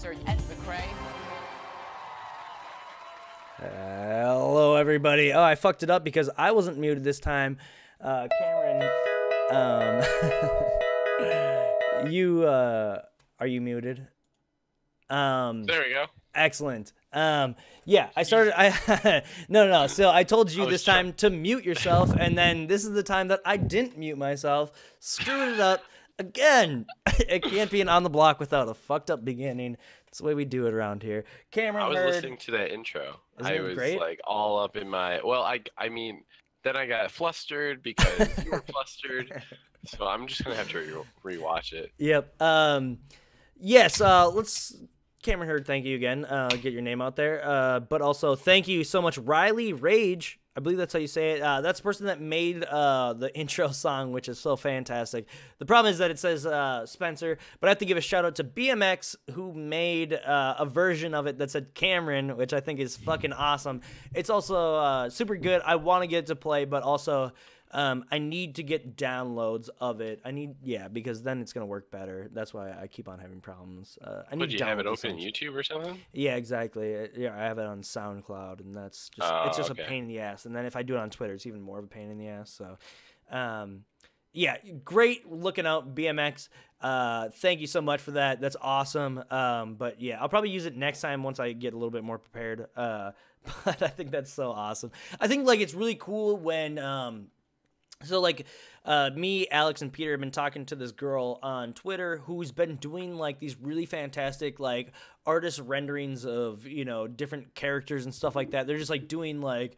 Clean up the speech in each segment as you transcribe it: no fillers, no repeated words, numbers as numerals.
Spencer and McCray. Hello, everybody. Oh, I fucked it up because I wasn't muted this time. Cameron, are you muted? There we go. Excellent. Yeah, I started. No. So I told you this time to mute yourself, and then this is the time that I didn't mute myself. Screwed it up again. It can't be an on the block without a fucked up beginning. That's the way we do it around here. Cameron, I was listening to that intro. Isn't it great? Like all up in my. Well, I mean, then I got flustered because you were flustered. So I'm just gonna have to rewatch it. Yep. Yes. Let's. Cameron Hurd, thank you again. Get your name out there. But also, thank you so much, Riley Rage. I believe that's how you say it. That's the person that made the intro song, which is so fantastic. The problem is that it says Spencer, but I have to give a shout out to BMX, who made a version of it that said Cameron, which I think is fucking awesome. It's also super good. I want to get it to play, but also I need to get downloads of it. Because then it's gonna work better. That's why I keep on having problems. Would you have it open on YouTube or something? Yeah, exactly. Yeah, I have it on SoundCloud, and that's just it's just a pain in the ass. And then if I do it on Twitter, it's even more of a pain in the ass. So, yeah, great looking out, BMX. Thank you so much for that. That's awesome. But yeah, I'll probably use it next time once I get a little bit more prepared. But I think that's so awesome. I think like it's really cool when So, like, me, Alex, and Peter have been talking to this girl on Twitter who's been doing, like, these really fantastic, like, artist renderings of, you know, different characters and stuff like that. They're just, like, doing, like,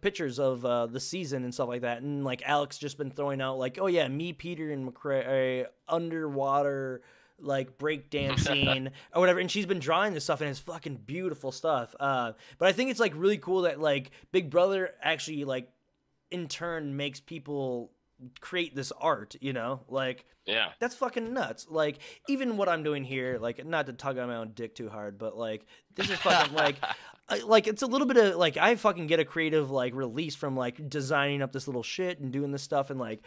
pictures of the season and stuff like that. And, like, Alex just been throwing out, like, oh, yeah, me, Peter, and McCray, underwater, like, breakdancing or whatever. And she's been drawing this stuff, and it's fucking beautiful stuff. But I think it's, like, really cool that, like, Big Brother actually, like, in turn makes people create this art, you know, like, yeah, that's fucking nuts. Like, even what I'm doing here, like, not to tug on my own dick too hard, but like, this is fucking like it's a little bit of like, I fucking get a creative like release from like designing up this little shit and doing this stuff and like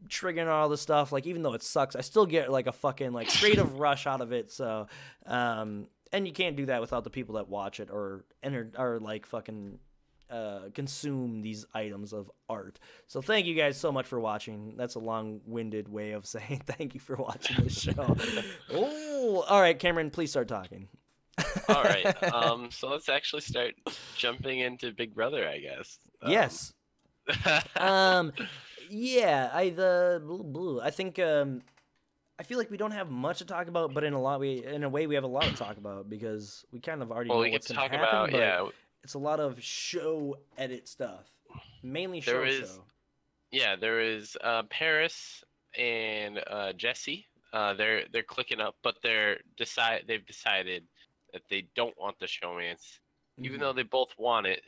triggering all this stuff. Like, even though it sucks, I still get like a fucking like creative rush out of it. So and you can't do that without the people that watch it or like fucking consume these items of art. So thank you guys so much for watching. That's a long-winded way of saying thank you for watching this show. Oh, all right, Cameron, please start talking. All right. So let's actually start jumping into Big Brother, I guess. Yes. Yeah. I think I feel like we don't have much to talk about, but in a way we have a lot to talk about because we kind of already know what's going to happen. Yeah. It's a lot of show edit stuff, mainly show. Yeah, there is Paris and Jesse. They're clicking up, but they've decided that they don't want the showmance, even though they both want it.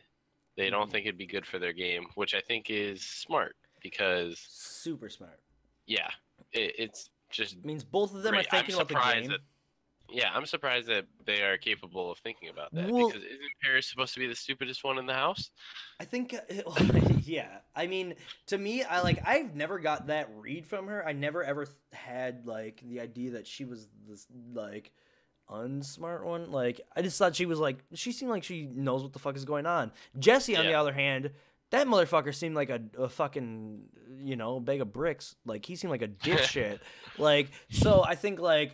They don't think it'd be good for their game, which I think is smart because super smart. Yeah, it's just means both of them are thinking about the game. Yeah, I'm surprised that they are capable of thinking about that because isn't Paris supposed to be the stupidest one in the house? I think, yeah. I mean, to me, I've never got that read from her. I never ever had like the idea that she was this like unsmart one. Like, I just thought she was like, she seemed like she knows what the fuck is going on. Jesse, on the other hand, that motherfucker seemed like a fucking, you know, bag of bricks. Like, he seemed like a dipshit. Like, so I think like,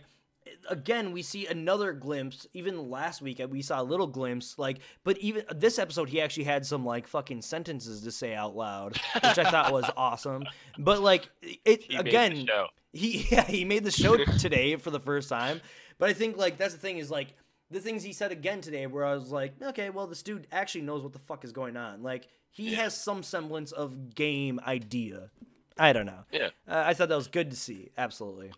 again, we see another glimpse. Even last week, we saw a little glimpse. Like, but even this episode, he actually had some like fucking sentences to say out loud, which I thought was awesome. But like, he made the show today for the first time. But I think like that's the thing is like the things he said again today, where I was like, okay, well, this dude actually knows what the fuck is going on. Like, he has some semblance of game idea. I don't know. Yeah, I thought that was good to see. Absolutely.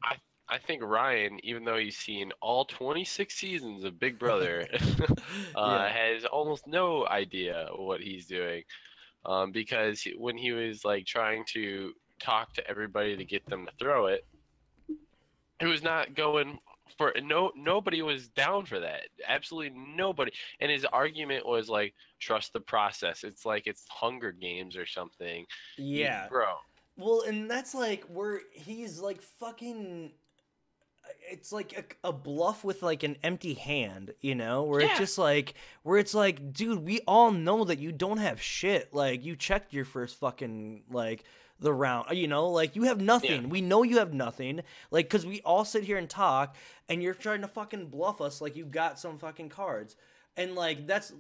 I think Ryan, even though he's seen all 26 seasons of Big Brother, has almost no idea what he's doing. Because when he was like trying to talk to everybody to get them to throw it, it was not going for nobody was down for that. Absolutely nobody. And his argument was like, trust the process. It's like it's Hunger Games or something. Yeah. Bro. Well, and that's like where he's like fucking it's like a bluff with like an empty hand, you know, where Yeah. it's just like, dude, we all know that you don't have shit. Like, you checked your first fucking, like, the round, you know, like, you have nothing. Yeah. We know you have nothing. Like, because we all sit here and talk, and you're trying to fucking bluff us like you got some fucking cards. And, like, that's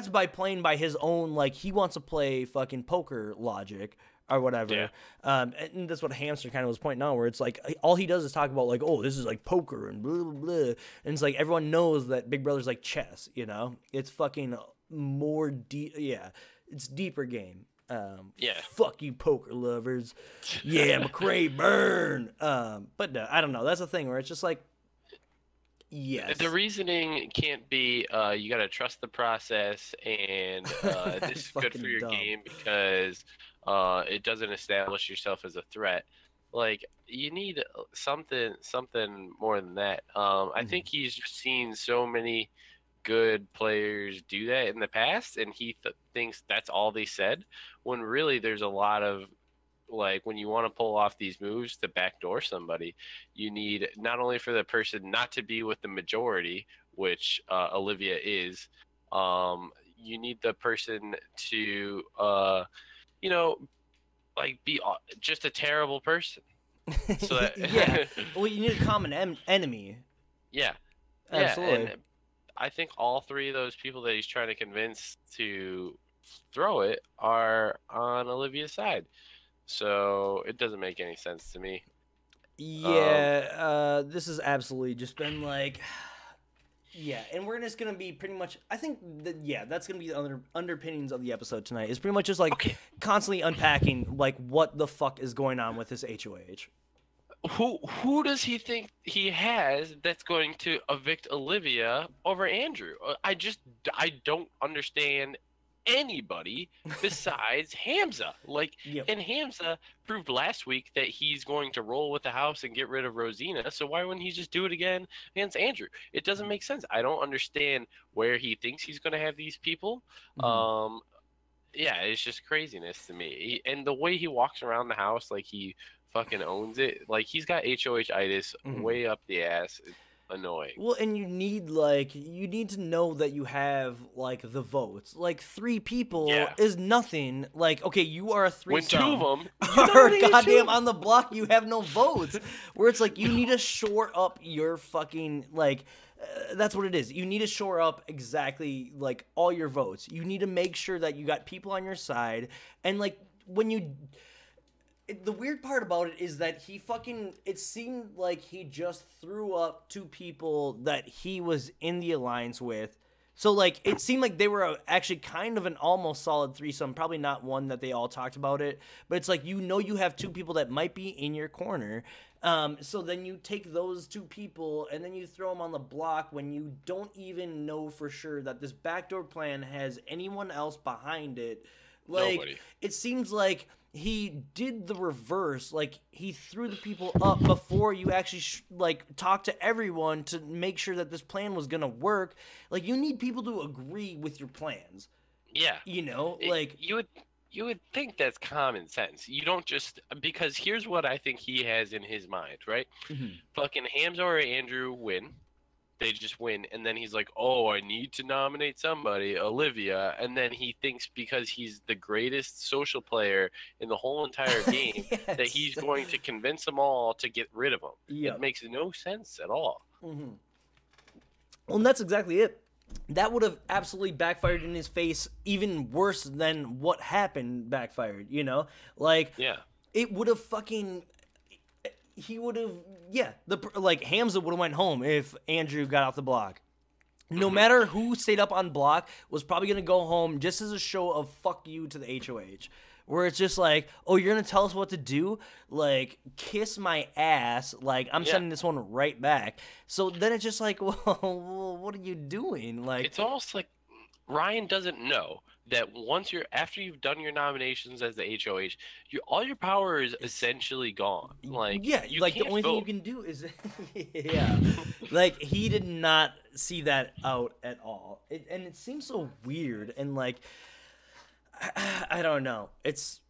by playing by his own, like, he wants to play fucking poker logic or whatever. Yeah. And that's what Hamster kind of was pointing out, where it's like, all he does is talk about, like, oh, this is like poker and blah, blah, blah. And it's like, everyone knows that Big Brother's like chess, you know? It's fucking more deep. Yeah. It's deeper game. Yeah. Fuck you, poker lovers. Yeah, McCray, burn. But no, I don't know. That's the thing where it's just like, yes. The reasoning can't be you got to trust the process and this is good for your dumb. game because it doesn't establish yourself as a threat. Like, you need something more than that. I think he's just seen so many good players do that in the past, and he thinks that's all they said, when really there's a lot of, like, when you want to pull off these moves to backdoor somebody, you need not only for the person not to be with the majority, which Olivia is, you need the person to, you know, like, be just a terrible person. So that, yeah. Well, you need a common enemy. Yeah. Absolutely. Yeah, and I think all three of those people that he's trying to convince to throw it are on Olivia's side. So it doesn't make any sense to me. Yeah, this has absolutely just been like, yeah, and we're just gonna be pretty much. I think that, yeah, that's gonna be the underpinnings of the episode tonight. Is pretty much just like constantly unpacking like what the fuck is going on with this HOH. Who does he think he has that's going to evict Olivia over Andrew? I don't understand anybody besides Hamza. Like, Yep. And Hamza proved last week that he's going to roll with the house and get rid of Rosina. So why wouldn't he just do it again against Andrew? It doesn't make sense. I don't understand where he thinks he's going to have these people. Mm-hmm. Yeah, it's just craziness to me. And the way he walks around the house, like he fucking owns it. Like, he's got HOH-itis way up the ass. It's annoying. Well, and you need to know that you have like the votes. Like 3 people is nothing. Like, okay, you are a threesome. When 2 of them are goddamn on the block, you have no votes. Where it's like, you need to shore up your fucking like. That's what it is. You need to shore up exactly like all your votes. You need to make sure that you got people on your side, and like when you. The weird part about it is that it seemed like he just threw up 2 people that he was in the alliance with. So, like, it seemed like they were actually kind of an almost solid threesome. Probably not one that they all talked about it. But it's like, you have 2 people that might be in your corner. So then you take those 2 people and then you throw them on the block when you don't even know for sure that this backdoor plan has anyone else behind it. Like, Nobody. It seems like he did the reverse. Like, he threw the people up before you actually talk to everyone to make sure that this plan was gonna work. Like, you need people to agree with your plans. Yeah, you know, you would think that's common sense. You don't just, because here's what I think he has in his mind, right? Fucking Hamza or Andrew win. They just win, and then he's like, oh, I need to nominate somebody, Olivia, and then he thinks because he's the greatest social player in the whole entire game that he's going to convince them all to get rid of him. It makes no sense at all. Well, and that's exactly it. That would have absolutely backfired in his face, even worse than what happened backfired, you know? Like, it would have fucking... He would have, Hamza would have went home if Andrew got off the block. No matter who stayed up on block was probably going to go home just as a show of fuck you to the HOH. Where it's just like, oh, you're going to tell us what to do? Like, kiss my ass. Like, I'm sending this one right back. So then it's just like, well, what are you doing? Like, it's almost like Ryan doesn't know that after you've done your nominations as the HOH, all your power is essentially gone. Like, you like can't the only vote. thing you can do is like, he did not see that out at all. And it seems so weird, and like, I don't know. It's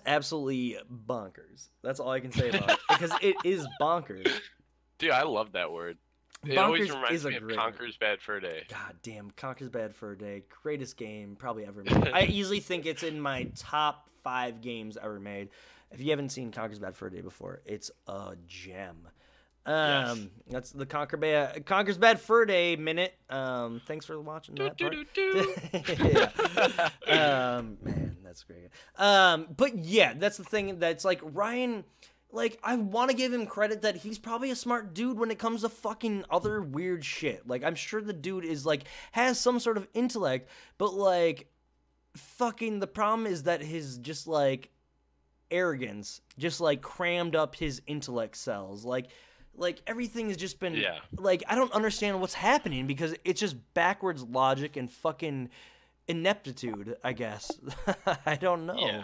absolutely bonkers. That's all I can say about it, because it is bonkers. Dude, I love that word. It always Bonkers reminds is a me of great Conker's Bad Fur Day. God damn, Conker's Bad Fur Day, greatest game probably ever made. I easily think it's in my top 5 games ever made. If you haven't seen Conker's Bad Fur Day before, it's a gem. Yes. That's the Conker's Bad Fur Day minute. Thanks for watching that part. Yeah. Man, that's great. But yeah, that's the thing. That's like Ryan. Like, I want to give him credit that he's probably a smart dude when it comes to fucking other weird shit. Like, I'm sure the dude is like has some sort of intellect, but like, fucking the problem is that his just like arrogance just like crammed up his intellect cells. Like everything has just been like, I don't understand what's happening because it's just backwards logic and fucking ineptitude, I guess. I don't know. Yeah.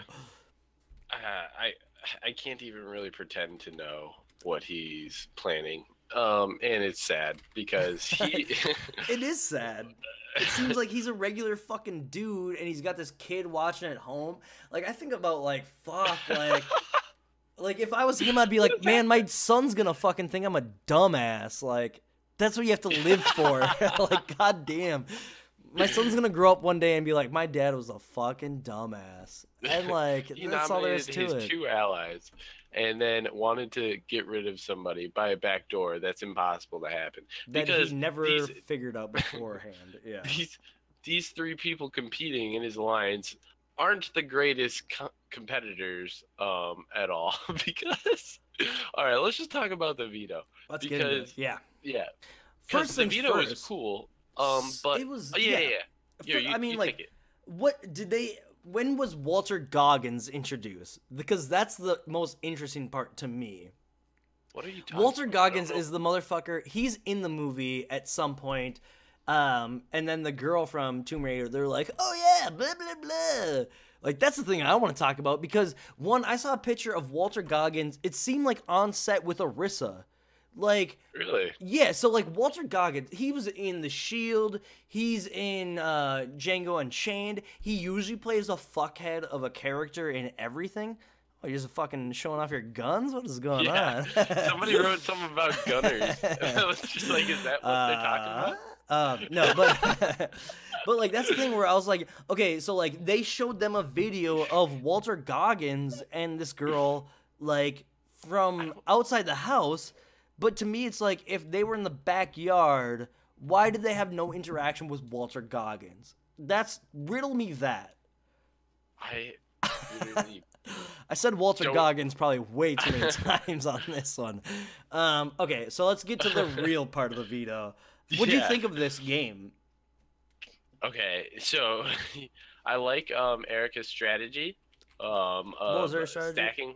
I can't even really pretend to know what he's planning. And it's sad because he It is sad. It seems like he's a regular fucking dude and he's got this kid watching at home. Like, I think about like, fuck, like if I was him, I'd be like, man, my son's gonna fucking think I'm a dumbass. Like, that's what you have to live for. Like, goddamn. My son's gonna grow up one day and be like, my dad was a fucking dumbass. And like, that's all there is to it. His 2 allies and then wanted to get rid of somebody by a back door. That's impossible to happen. That he never figured out beforehand. Yeah. These 3 people competing in his alliance aren't the greatest competitors at all. Because, all right, let's just talk about the veto. Let's get into it. Yeah. Yeah. First the things veto first. is cool. But it was yeah. I mean, like, what did they? When was Walter Goggins introduced? Because that's the most interesting part to me. What are you talking Walter about? Goggins is the motherfucker. He's in the movie at some point. And then the girl from Tomb Raider, they're like, oh yeah, blah, blah, blah. Like, that's the thing I want to talk about because, one, I saw a picture of Walter Goggins. It seemed like on set with Arissa. Like, really? Yeah, so like Walter Goggins, he was in The Shield, he's in Django Unchained. He usually plays a fuckhead of a character in everything. Oh, you're just fucking showing off your guns? What is going on? Somebody wrote something about gunners. I was just like, is that what they're talking about? No, but but like that's the thing where I was like, okay, so like they showed them a video of Walter Goggins and this girl like from outside the house. But to me, it's like, if they were in the backyard, why did they have no interaction with Walter Goggins? Riddle me that. I said Walter Goggins probably way too many times on this one. Okay, so let's get to the real part of the veto. What do you think of this game? Okay, so I like Erica's strategy. What was her strategy?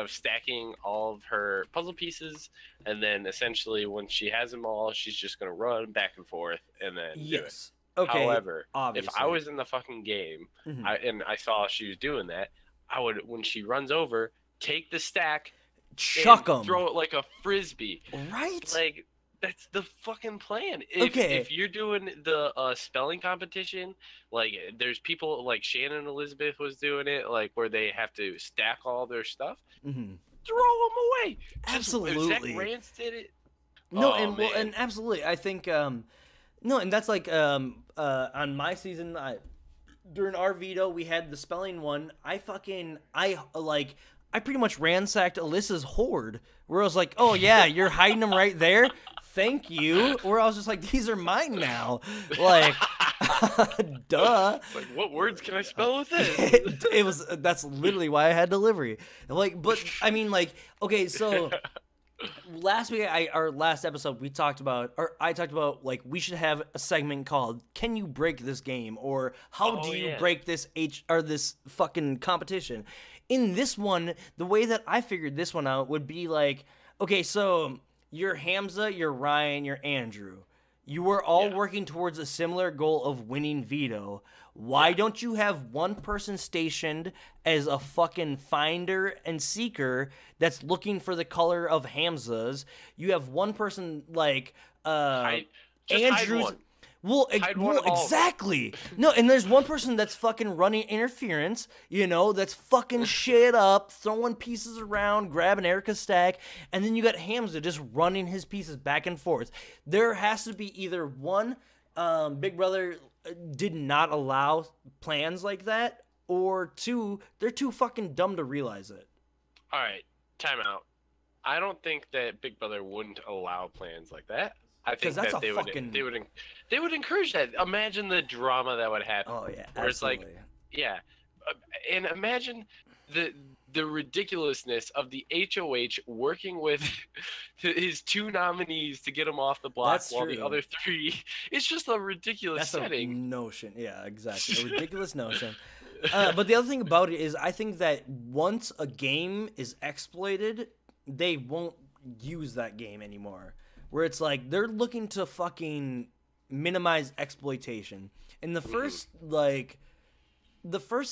Stacking all of her puzzle pieces, and then essentially when she has them all, she's just gonna run back and forth and then do it. Okay. However, obviously, if I was in the fucking game, and I saw she was doing that, I would, when she runs over, take the stack, chuck them, throw it like a frisbee. Right? Like, that's the fucking plan. If you're doing the spelling competition, like there's people like Shannon Elizabeth was doing it, like where they have to stack all their stuff. Throw them away. Absolutely. Zach Rance did it. No, and absolutely. I think no, and that's like on my season. During our veto, we had the spelling one. I pretty much ransacked Alyssa's hoard, where I was like, oh yeah, you're hiding them right there. Thank you. Where I was just like, these are mine now. Like, duh. Like, what words can I spell with this? That's literally why I had delivery. Like, but I mean, like, okay, so last week, our last episode, I talked about like we should have a segment called "Can you break this game?" or "How do you break this this fucking competition?" In this one, the way that I figured this one out would be like, okay, so you're Hamza, you're Ryan, you're Andrew. You were all working towards a similar goal of winning veto. Why don't you have one person stationed as a fucking finder and seeker that's looking for the color of Hamza's? You have one person like Andrew's. Well, exactly. No, and there's one person that's fucking running interference, that's fucking shit up, throwing pieces around, grabbing Erica's stack, and then you got Hamza just running his pieces back and forth. There has to be either one, Big Brother did not allow plans like that, or two, they're too fucking dumb to realize it. All right, time out. I don't think that Big Brother wouldn't allow plans like that. I think that they would encourage that. Imagine the drama that would happen. Oh yeah, where absolutely. It's like, yeah, and imagine the ridiculousness of the HOH working with his 2 nominees to get him off the block, while the other 3. It's just a ridiculous setting. A notion. Yeah, exactly. A ridiculous notion. But the other thing about it is, I think that once a game is exploited, they won't use that game anymore. Where it's like they're looking to fucking minimize exploitation. In the first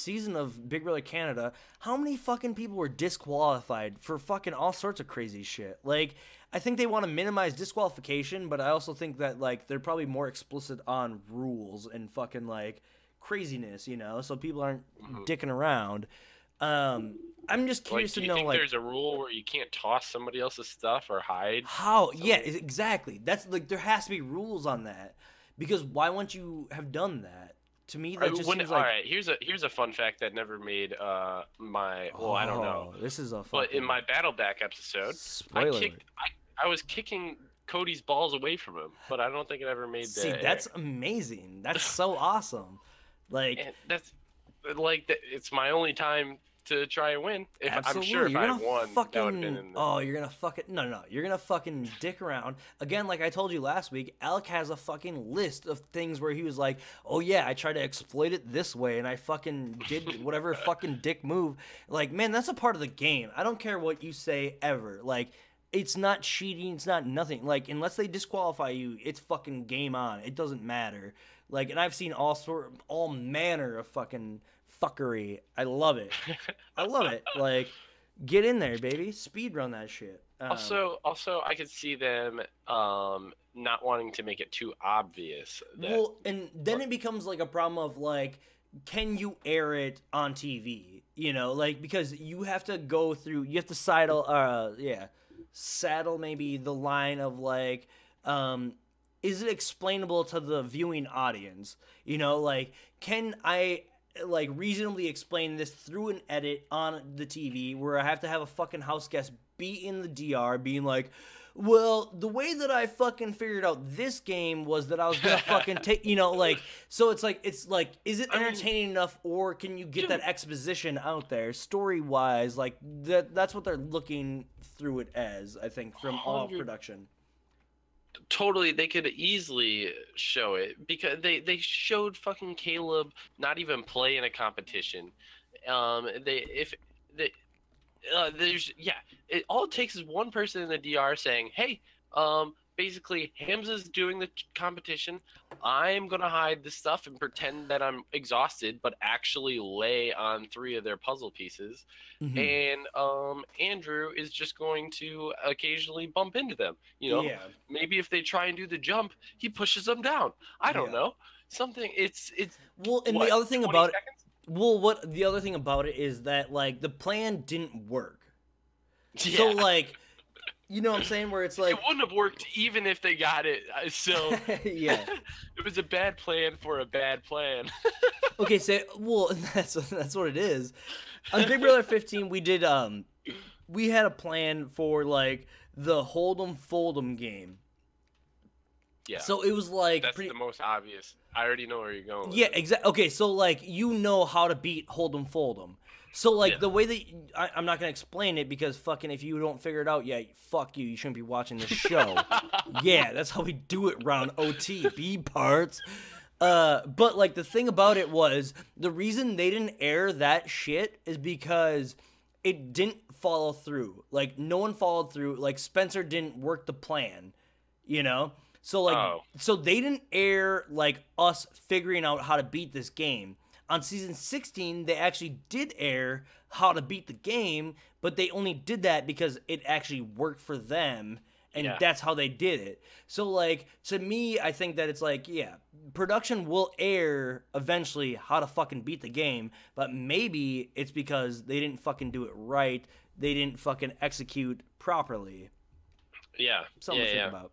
season of Big Brother Canada, how many fucking people were disqualified for fucking all sorts of crazy shit? Like, I think they want to minimize disqualification, but I also think that like they're probably more explicit on rules and fucking like craziness, so people aren't dicking around. I'm just curious to know, like, there's a rule where you can't toss somebody else's stuff or hide? How? Yeah, exactly. That's like, there has to be rules on that, because why wouldn't you have done that? To me, that just seems like... All right, here's a fun fact that never made my... Well, I don't know. This is a But in my Battle Back episode, I was kicking Cody's balls away from him, but I don't think it ever made that. See, that's amazing. That's so awesome. Like... And that's... Like, it's my only time to try and win. I'm sure if I won, that would have been in the... you're gonna fucking... No. You're gonna fucking dick around. Again, like I told you last week, Alec has a fucking list of things where he was like, oh yeah, I tried to exploit it this way, and I fucking did whatever fucking dick move. Like, man, that's a part of the game. I don't care what you say ever. Like, it's not cheating. It's not nothing. Like, unless they disqualify you, it's fucking game on. It doesn't matter. Like, and I've seen all manner of fucking... fuckery. I love it. I love it. Like, get in there, baby. Speed run that shit. Also, I could see them not wanting to make it too obvious. And then it becomes like a problem of like, can you air it on TV? Like, because you have to go through. You have to saddle maybe the line of like, is it explainable to the viewing audience? Like, can I like reasonably explain this through an edit on the TV where I have to have a fucking house guest be in the DR being like, well, the way that I fucking figured out this game was that I was gonna fucking take, like, so it's like, is it entertaining enough, or can you get that exposition out there story wise? Like, that's what they're looking through it as, I think, from all production. Totally, they could easily show it, because they showed fucking Caleb not even play in a competition. All it takes is one person in the DR saying, hey, basically Hamza's doing the competition, I'm gonna hide the stuff and pretend that I'm exhausted, but actually lay on 3 of their puzzle pieces, and Andrew is just going to occasionally bump into them. Maybe if they try and do the jump, he pushes them down. I don't know, something. It's well, and the other thing about it, what the other thing about it is that like the plan didn't work. Yeah. So like, you know what I'm saying? Where it's like, it wouldn't have worked even if they got it. So yeah, it was a bad plan for a bad plan. Okay, so that's what it is. On Big Brother 15, we did we had a plan for like the Hold'em Fold'em game. Yeah. So it was like that's the most obvious. I already know where you're going. Yeah, exactly. Okay, so like how to beat Hold'em Fold'em. So like the way that I'm not gonna explain it, because fucking if you don't figure it out, fuck you. You shouldn't be watching this show. Yeah, that's how we do it around OTB parts. But like the thing about it was, the reason they didn't air that shit is because it didn't follow through. Like no one followed through. Like Spencer didn't work the plan, So like so they didn't air like us figuring out how to beat this game. On season 16, they actually did air how to beat the game, but they only did that because it actually worked for them, and that's how they did it. So, like, to me, I think that it's like, yeah, production will air eventually how to fucking beat the game, but maybe it's because they didn't fucking do it right. They didn't fucking execute properly. Yeah. Something to think about.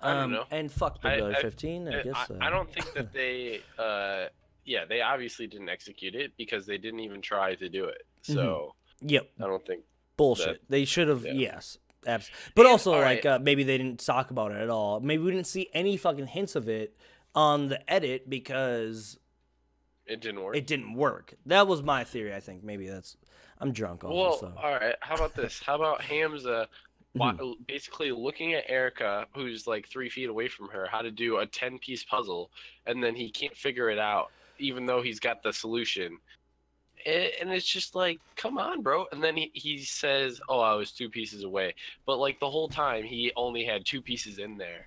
I don't know. And fuck Big Brother 15, I guess. I don't think that they, they obviously didn't execute it because they didn't even try to do it. So, yep. I don't think. Bullshit. They should have, yes. Absolutely. But also, like, maybe they didn't talk about it at all. Maybe we didn't see any fucking hints of it on the edit because it didn't work. It didn't work. That was my theory, I think. Maybe that's... I'm drunk also. Well, so. All right. How about this? How about Hamza basically looking at Erica, who's like 3 feet away from her, how to do a 10-piece puzzle, and then he can't figure it out, even though he's got the solution. And it's just like, come on, bro. And then he says, oh, I was 2 pieces away. But like the whole time, he only had 2 pieces in there.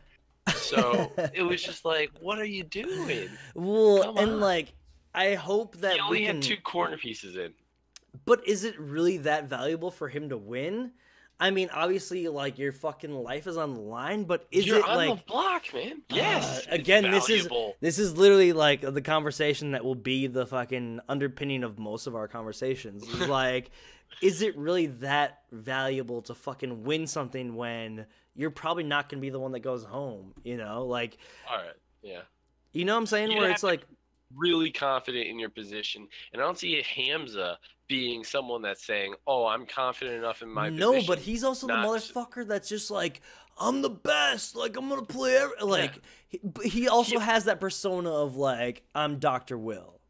So it was just like, what are you doing? Well, and like, I hope that he only had 2 corner pieces in. But is it really that valuable for him to win? I mean, obviously, like, your fucking life is on the line, but You're it on like the block, man? Yes. Again, this is literally like the conversation that will be the fucking underpinning of most of our conversations. Like, is it really that valuable to fucking win something when you're probably not gonna be the one that goes home? You know, like. All right. Yeah. You know what I'm saying? Where it's like really confident in your position, and I don't see Hamza being someone that's saying, "Oh, I'm confident enough in my position." No, but he's also the motherfucker that's just like, "I'm the best. Like, I'm gonna play like." He also has that persona of like, "I'm Dr. Will."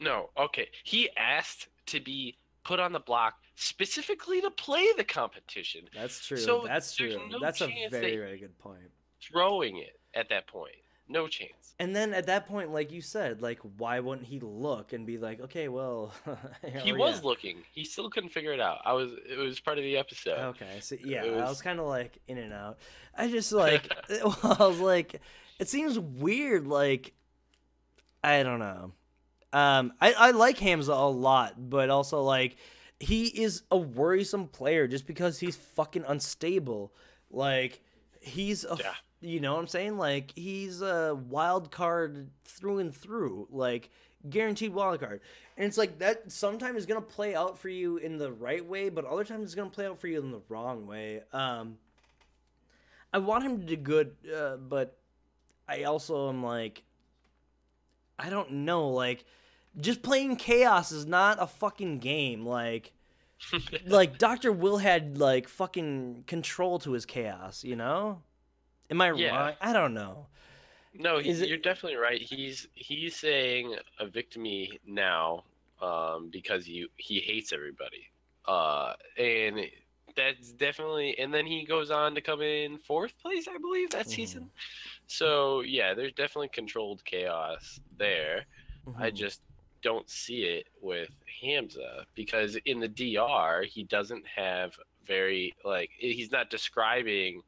No, okay. He asked to be put on the block specifically to play the competition. That's true. So that's true. No that's a very, very good point. Throwing it at that point. No chance. And then at that point, like you said, like, why wouldn't he look and be like, okay, well... he was looking. He still couldn't figure it out. It was part of the episode. Okay, so yeah, I was kind of like in and out. I just like... I was like, it seems weird, like... I don't know. I like Hamza a lot, but also, like, he is a worrisome player just because he's fucking unstable. Like, he's a... Yeah. You know what I'm saying? Like, he's a wild card through and through. Like, guaranteed wild card. And it's like, that sometimes is going to play out for you in the right way, but other times it's going to play out for you in the wrong way. I want him to do good, but I also am like, I don't know. Like, just playing chaos is not a fucking game. Like, like Dr. Will had, like, fucking control to his chaos, you know? Am I wrong? I don't know. No, you're definitely right. He's saying a victimy now because he hates everybody. And that's definitely, and then he goes on to come in 4th place, I believe, that season. So yeah, there's definitely controlled chaos there. I just don't see it with Hamza because in the DR he doesn't have very, like, he's not describing.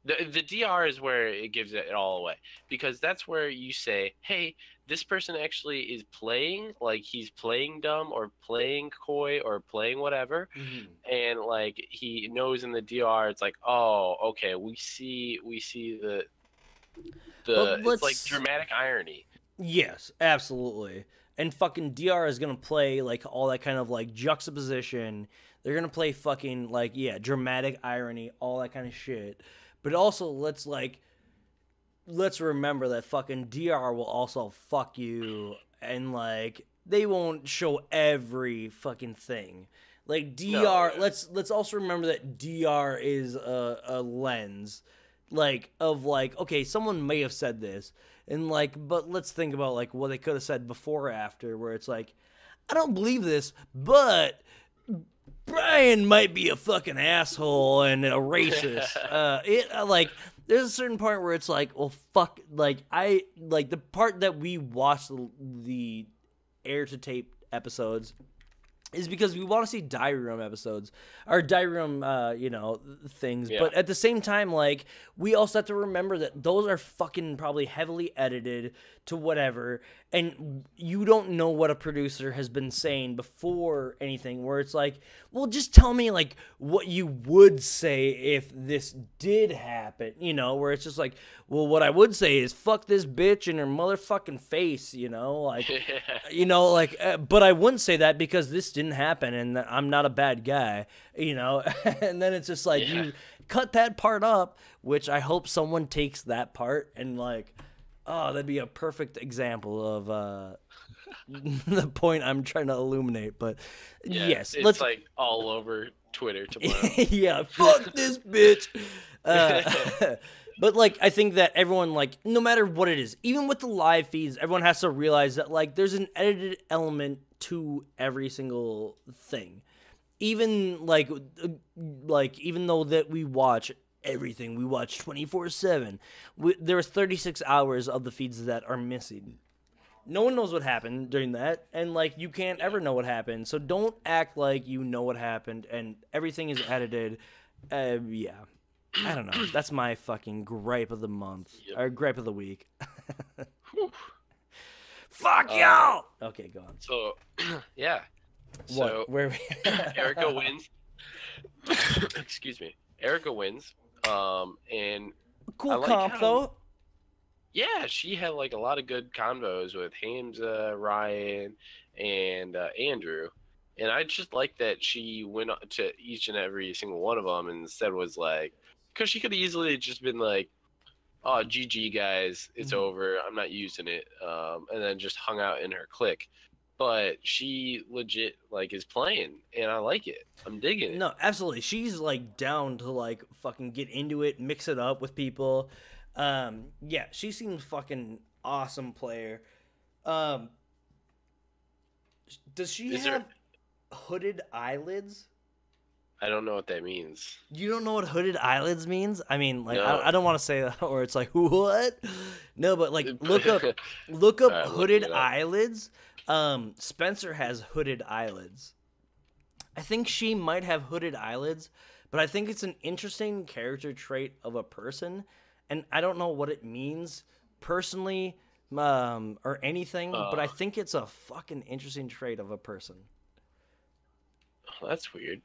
The DR is where it gives it all away because that's where you say, hey, this person actually is playing, like, he's playing dumb or playing coy or playing whatever. And, like, he knows in the DR, it's like, oh, okay, we see the it's like dramatic irony. Yes, absolutely. And fucking DR is going to play, like, all that kind of, like, juxtaposition. They're going to play fucking, like, yeah, dramatic irony, all that kind of shit. But also, let's remember that fucking DR will also fuck you, and, like, they won't show every fucking thing. Like, DR, let's also remember that DR is a lens, like, of, like, okay, someone may have said this, and, like, but let's think about, like, what they could have said before or after, where it's like, I don't believe this, but Brian might be a fucking asshole and a racist. Like, there's a certain part where it's like, well, fuck, like, the part that we watched the air to tape episodes is because we want to see diary room episodes or diary room, things. Yeah. But at the same time, like, we also have to remember that those are fucking probably heavily edited to whatever. And you don't know what a producer has been saying before anything, where it's like, well, just tell me, like, what you would say if this did happen, where it's just like, well, what I would say is fuck this bitch in her motherfucking face, like, but I wouldn't say that because this didn't happen and I'm not a bad guy, and then it's just like, you cut that part up, which I hope someone takes that part and like, oh, that'd be a perfect example of the point I'm trying to illuminate. But yes, it's like all over Twitter tomorrow. Yeah, fuck this bitch. But like, I think that everyone, like, no matter what it is, even with the live feeds, everyone has to realize that like there's an edited element to every single thing. Even like even though that we watch everything, we watch 24/7. There was 36 hours of the feeds that are missing. No one knows what happened during that, and like, you can't ever know what happened. So don't act like you know what happened and everything is edited. Yeah, I don't know. That's my fucking gripe of the month, or gripe of the week. Fuck y'all. Okay, go on. So, yeah. What? So Where? Erica wins. Excuse me. Erica wins. And Cool comp though. Yeah, she had like a lot of good convos with Hamza, Ryan, and Andrew. And I just like that she went to each and every single one of them and instead was like, because she could have easily just been like, oh, GG guys, it's over, I'm not using it, and then just hung out in her clique. But she legit like is playing, and I like it. I'm digging it. No, absolutely. She's like down to like fucking get into it, mix it up with people. Yeah, she seems fucking awesome player. Does she have hooded eyelids? I don't know what that means. You don't know what hooded eyelids means? I mean, like, No. I don't want to say that, or it's like, what? No, but like, look up hooded eyelids. Spencer has hooded eyelids. I think she might have hooded eyelids, but I think it's an interesting character trait of a person, and I don't know what it means personally, or anything, but I think it's a fucking interesting trait of a person. Oh, that's weird.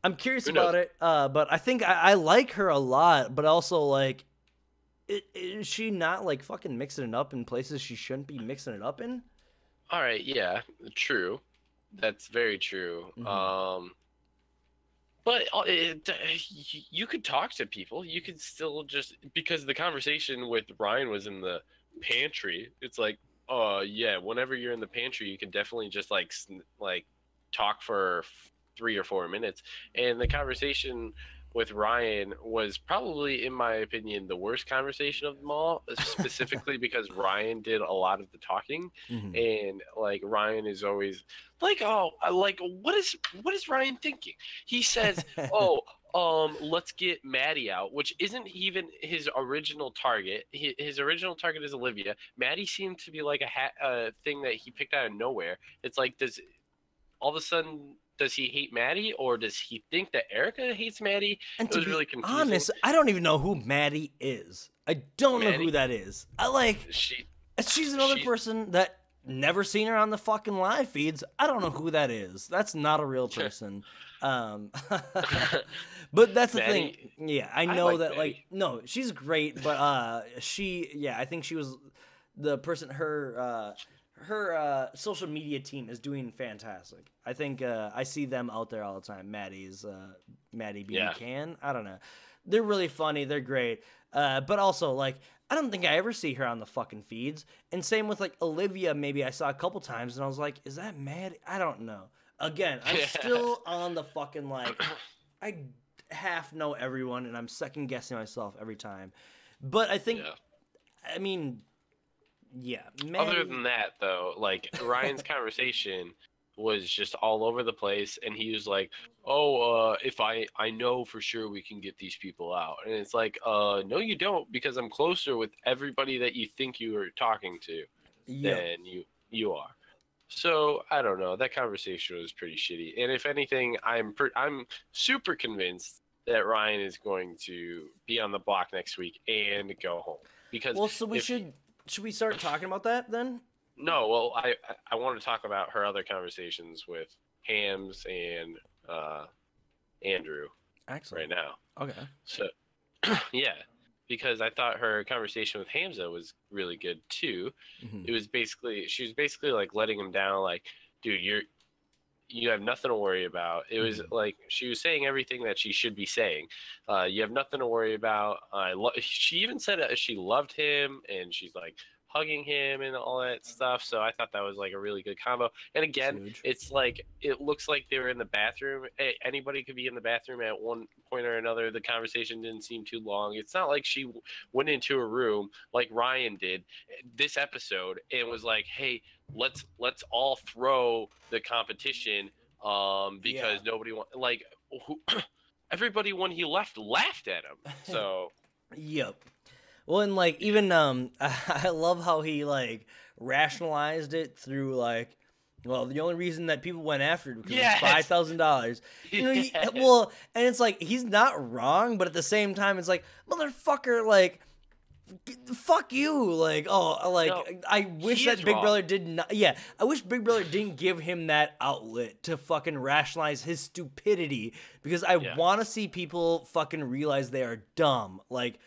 I'm curious about it, but I think I like her a lot, but also like, is she not like fucking mixing it up in places she shouldn't be mixing it up in? All right, yeah, true. That's very true. But you could talk to people. You could still just, because the conversation with Ryan was in the pantry. It's like, yeah, whenever you're in the pantry, you can definitely just like talk for 3 or 4 minutes. And the conversation with Ryan was probably, in my opinion, the worst conversation of them all, specifically because Ryan did a lot of the talking. And like, Ryan is always like, what is Ryan thinking? He says, let's get Maddie out, which isn't even his original target. His original target is Olivia. Maddie seemed to be like a thing that he picked out of nowhere. It's like, all of a sudden, does he hate Maddie, or does he think that Erica hates Maddie? And it was really confusing. Honest, I don't even know who Maddie is. I don't know who that is. She's another person that never seen her on the fucking live feeds. I don't know who that is. That's not a real person. But that's the thing. Yeah, I know that Maddie. Like, no, she's great, but I think she was the person. Her social media team is doing fantastic. I think I see them out there all the time. Maddie B. Can. I don't know. They're really funny. They're great. But also, like, I don't think I ever see her on the fucking feeds. And same with, like, Olivia, maybe I saw a couple times, and I was like, is that Maddie? I don't know. Again, I'm still on the fucking, like, I half know everyone, and I'm second-guessing myself every time. But I think, I mean... Yeah. Other than that, though, like, Ryan's conversation was just all over the place, and he was like, if I know for sure we can get these people out. And it's like, no, you don't, because I'm closer with everybody that you think you are talking to than you you are. So I don't know. That conversation was pretty shitty. And if anything, I'm super convinced that Ryan is going to be on the block next week and go home because well, so should we start talking about that then? No, well, I want to talk about her other conversations with Hams and Andrew. Excellent. Right now. Okay. So yeah, because I thought her conversation with Hamza was really good too. Mm-hmm. She was basically like letting him down, like, dude, you have nothing to worry about. It was like she was saying everything that she should be saying. You have nothing to worry about. She even said she loved him, and she's like hugging him and all that stuff. So I thought that was like a really good combo. And again, it's like it looks like they were in the bathroom. Anybody could be in the bathroom at one point or another. The conversation didn't seem too long. It's not like she went into a room like Ryan did this episode and was like, "Hey, let's all throw the competition because nobody like everybody when he left laughed at him." So yep. Well, and like even I love how he like rationalized it through like, well, the only reason that people went after it because it's $5,000. You know, well, and it's like he's not wrong, but at the same time, it's like, motherfucker, like, fuck you, like, oh, like, no, I wish that Big Brother did not. Yeah, I wish Big Brother didn't give him that outlet to fucking rationalize his stupidity because I want to see people fucking realize they are dumb, like.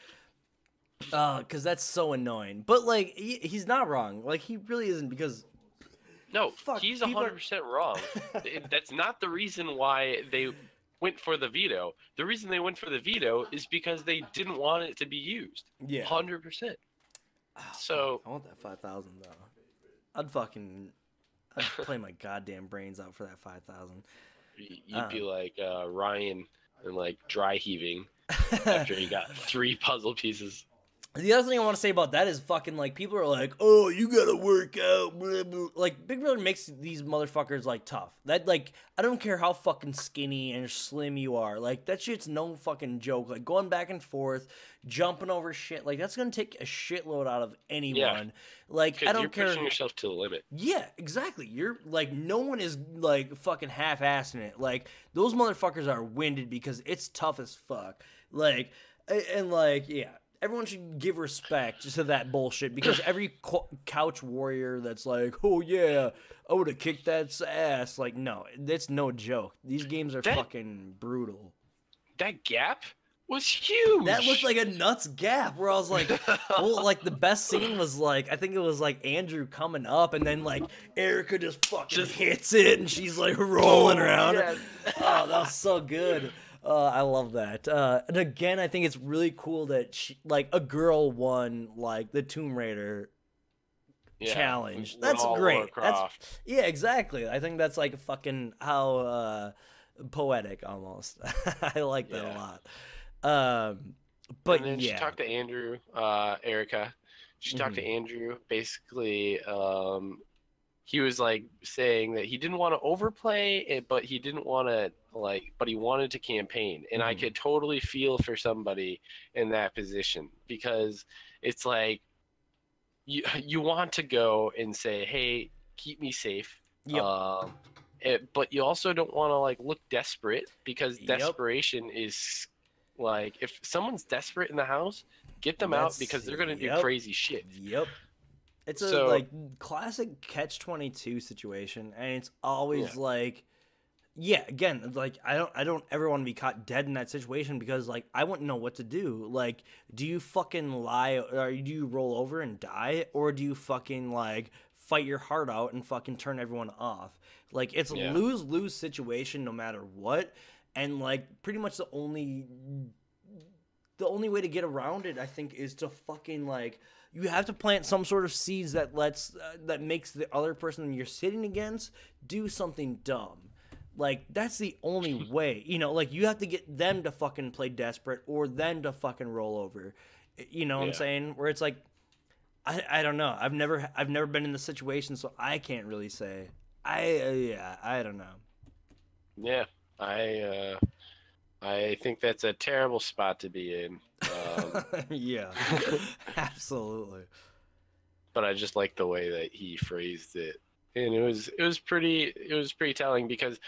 Because that's so annoying. But, like, he's not wrong. Like, he really isn't because... No, he's 100% wrong. That's not the reason why they went for the veto. The reason they went for the veto is because they didn't want it to be used. Yeah. 100%. So... I want that 5,000, though. I'd play my goddamn brains out for that 5,000. You'd be like Ryan and, like, dry heaving after he got 3 puzzle pieces. The other thing I want to say about that is fucking, like, people are like, oh, you gotta work out, blah, blah. Like, Big Brother makes these motherfuckers, like, tough. That, like, I don't care how fucking skinny and slim you are. Like, that shit's no fucking joke. Like, going back and forth, jumping over shit, like, that's gonna take a shitload out of anyone. Yeah. Like, I don't care. You're pushing yourself to the limit. Yeah, exactly. You're, like, no one is, like, fucking half-assing it. Like, those motherfuckers are winded because it's tough as fuck. Like, and, like, yeah. Everyone should give respect to that bullshit because every couch warrior that's like, oh yeah, I would have kicked that ass. Like, no, that's no joke. These games are fucking brutal. That gap was huge. That looked like a nuts gap where I was like, well, like the best scene was like, I think it was like Andrew coming up and then like Erica just fucking hits it and she's like rolling around. Yeah. Oh, that was so good. I love that. And again, I think it's really cool that she, like a girl won like the Tomb Raider challenge. That's great. Yeah, exactly. I think that's like fucking how poetic almost. I like that a lot. But and then she talked to Andrew, Erica. She talked to Andrew. Basically, he was like saying that he didn't want to overplay it, but he didn't want to but he wanted to campaign. And I could totally feel for somebody in that position because it's like you want to go and say, hey, keep me safe. Yep. But you also don't want to like look desperate because desperation is like if someone's desperate in the house, get them out because they're going to do crazy shit. Yep. It's a like classic catch-22 situation, and it's always like, again, like I don't ever want to be caught dead in that situation because like I wouldn't know what to do. Like, do you fucking lie or do you roll over and die, or do you fucking like fight your heart out and fucking turn everyone off? Like it's a lose-lose situation no matter what, and like pretty much the only way to get around it, I think, is to fucking like. You have to plant some sort of seeds that that makes the other person you're sitting against do something dumb. Like, that's the only way. You know, like, you have to get them to fucking play desperate or them to fucking roll over. You know what I'm saying? Where it's like, I don't know. I've never been in the situation, so I can't really say. I don't know. Yeah, I think that's a terrible spot to be in. Yeah, absolutely. but I just like the way that he phrased it, and it was pretty telling because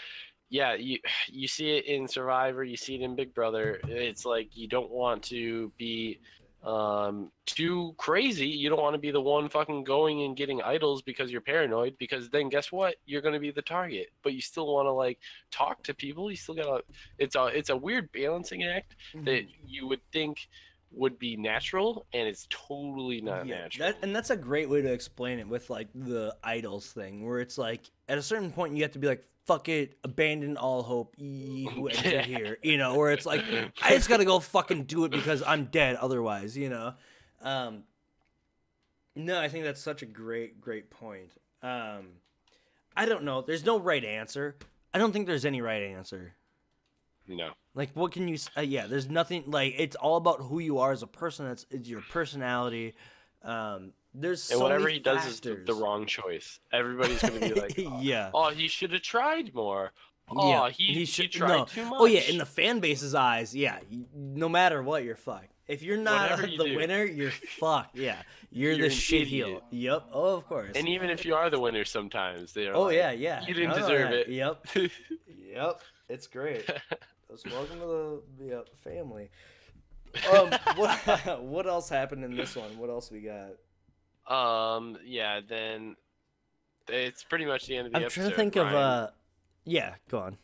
yeah, you see it in Survivor, you see it in Big Brother. It's like you don't want to be too crazy. You don't want to be the one fucking going and getting idols because you're paranoid, because then guess what? You're going to be the target. But you still want to like talk to people. You still got to it's a weird balancing act that you would think would be natural, and it's totally not natural. That's a great way to explain it with like the idols thing, where it's like at a certain point you have to be like, fuck it, abandon all hope, ye who enter here, you know, where it's like, I just gotta go fucking do it because I'm dead otherwise, you know. No, I think that's such a great point. I don't know, there's no right answer. I don't think there's any right answer. No. Like, what can you yeah, there's nothing, like, it's all about who you are as a person. It's your personality. There's so whatever many he does factors. is the wrong choice. Everybody's gonna be like, yeah, oh, he should have tried more. Oh, yeah, he tried too much. Oh yeah, in the fan base's eyes, yeah, no matter what, you're fucked. If you're not the winner, you're fucked. Yeah, you're the shit heel. Yep. Oh, of course. And even if you are the winner, sometimes they're like, yeah, you didn't deserve it. Yep. Yep. It's great. Welcome to the family. What else happened in this one? What else we got? Yeah, then it's pretty much the end of the episode. I'm trying to think of yeah, go on.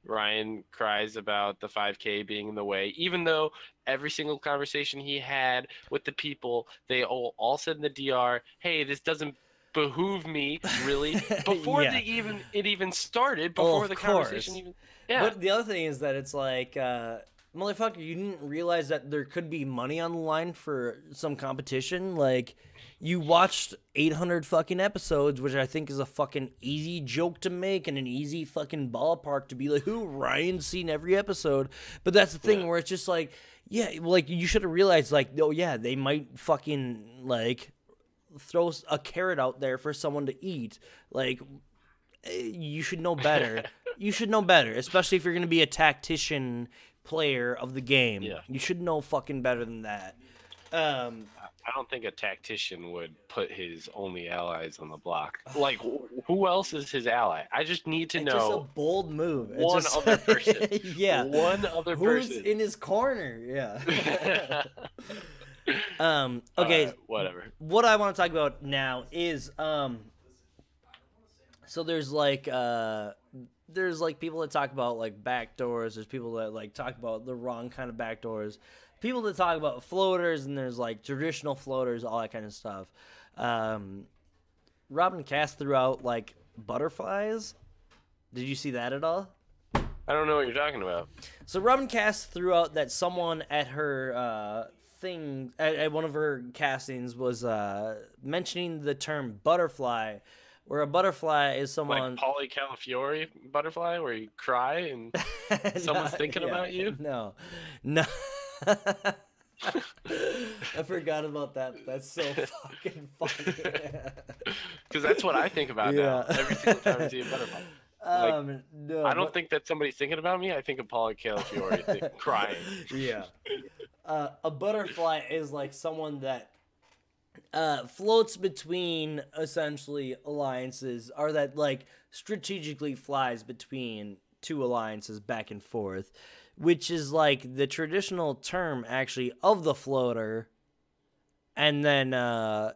Ryan cries about the 5K being in the way, even though every single conversation he had with the people, they all said in the DR, hey, this doesn't behoove me, really, before it even started, before the conversation even... Yeah. But the other thing is that it's like, motherfucker, you didn't realize that there could be money on the line for some competition? Like, you watched 800 fucking episodes, which I think is a fucking easy joke to make and an easy fucking ballpark to be like, who, Ryan's seen every episode. But that's the thing where it's just like, yeah, like, you should have realized, like, oh, yeah, they might fucking, like, throw a carrot out there for someone to eat. Like, you should know better. You should know better, especially if you're going to be a tactician player of the game. Yeah. You should know fucking better than that. I don't think a tactician would put his only allies on the block. Like, who else is his ally? I just need to know. It's just a bold move. One other person. Yeah. One other person. Who's in his corner? Yeah. Okay. Whatever. What I want to talk about now is so there's like people that talk about like backdoors. There's people that like talk about the wrong kind of backdoors. People that talk about floaters, and there's like traditional floaters, all that kind of stuff. Robin Cass threw out like butterflies. Did you see that at all? I don't know what you're talking about. So Robin Cass threw out that someone at her thing at one of her castings was mentioning the term butterfly, where a butterfly is someone like Pauly Calafiore butterfly, where you cry and someone's thinking about you. No. I forgot about that. That's so fucking funny. Because that's what I think about now. Every single time I see a butterfly. No, I don't think that somebody's thinking about me. I think of Pauly Calafiore crying. Yeah. A butterfly is like someone that floats between essentially alliances, or that like strategically flies between two alliances back and forth, which is like the traditional term actually of the floater. And then and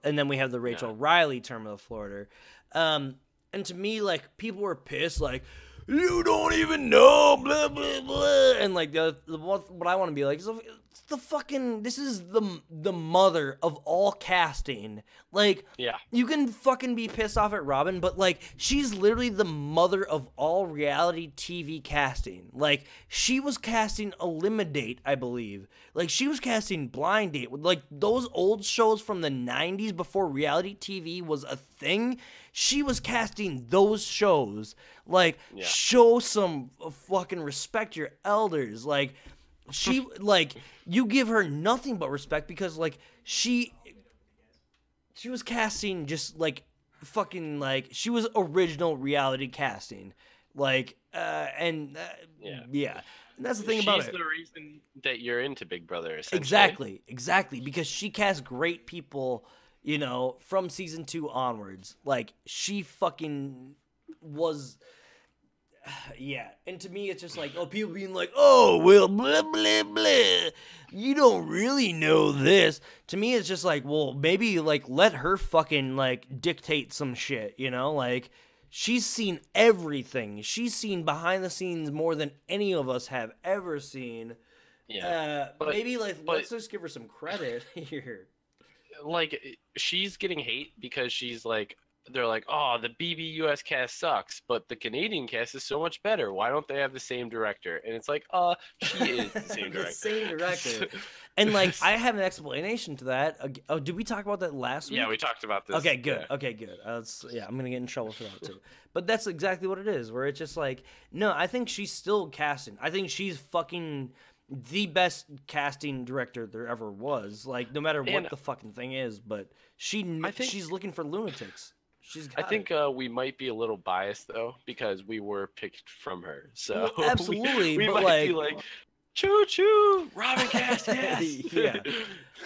then we have the Rachel Riley term of the floater. And to me, like, people were pissed, like, you don't even know, blah blah blah, and like what I want to be like is it's the fucking, this is the mother of all casting. Like, you can fucking be pissed off at Robin, but like, she's literally the mother of all reality TV casting. Like, she was casting Eliminate, I believe. Like, she was casting Blind Date, like those old shows from the 90s before reality TV was a thing. She was casting those shows. Like, show some fucking respect your elders. Like, she, like, you give her nothing but respect because, like, she was casting just, like, fucking, like, she was original reality casting. Like, and that's the thing about it. She's the reason that you're into Big Brother, essentially. Exactly, because she casts great people, you know, from season 2 onwards. Like, she fucking was... Yeah, and to me, it's just like, oh, people being like, oh, well, blah, blah, blah. You don't really know this. To me, it's just like, well, maybe, like, let her fucking, like, dictate some shit, you know? Like, she's seen everything. She's seen behind the scenes more than any of us have ever seen. Yeah. Maybe, like, let's just give her some credit here. Like, she's getting hate because she's like, they're like, oh, the BBUS cast sucks, but the Canadian cast is so much better. Why don't they have the same director? And it's like, she is the same director. The same director. And, like, I have an explanation to that. Oh, did we talk about that last week? Yeah, we talked about this. Okay, good. Yeah. Okay, good. I'm going to get in trouble for that, too. But that's exactly what it is, where it's just like, no, I think she's still casting. I think she's fucking the best casting director there ever was. Like, no matter what the fucking thing is, but she's looking for lunatics. I think we might be a little biased though because we were picked from her. So well, absolutely, we but might be like, choo choo, Robin cast, yes. Yeah,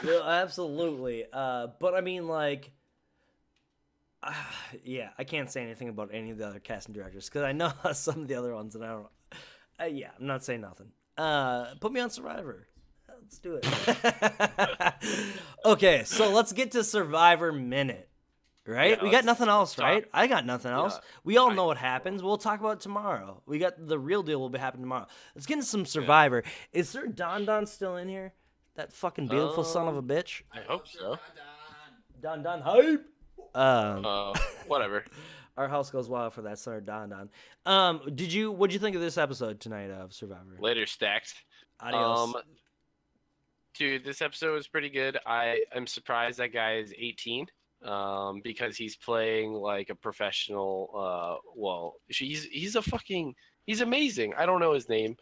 well, absolutely. But I mean, like, yeah, I can't say anything about any of the other casting directors because I know some of the other ones, and I don't. Yeah, I'm not saying nothing. Put me on Survivor. Let's do it. Okay, so let's get to Survivor Minute. Right? Yeah, we got nothing else, right? I got nothing else. We all know what happens. We'll talk about it tomorrow. We got the real deal will be happening tomorrow. Let's get into some Survivor. Is Sir Don still in here? That fucking beautiful son of a bitch? I hope so. Don hype! Whatever. Our house goes wild for that Sir Don. What'd you think of this episode tonight of Survivor? Later stacked. Adios. Dude, this episode was pretty good. I'm surprised that guy is 18. Because he's playing like a professional. He's amazing. I don't know his name.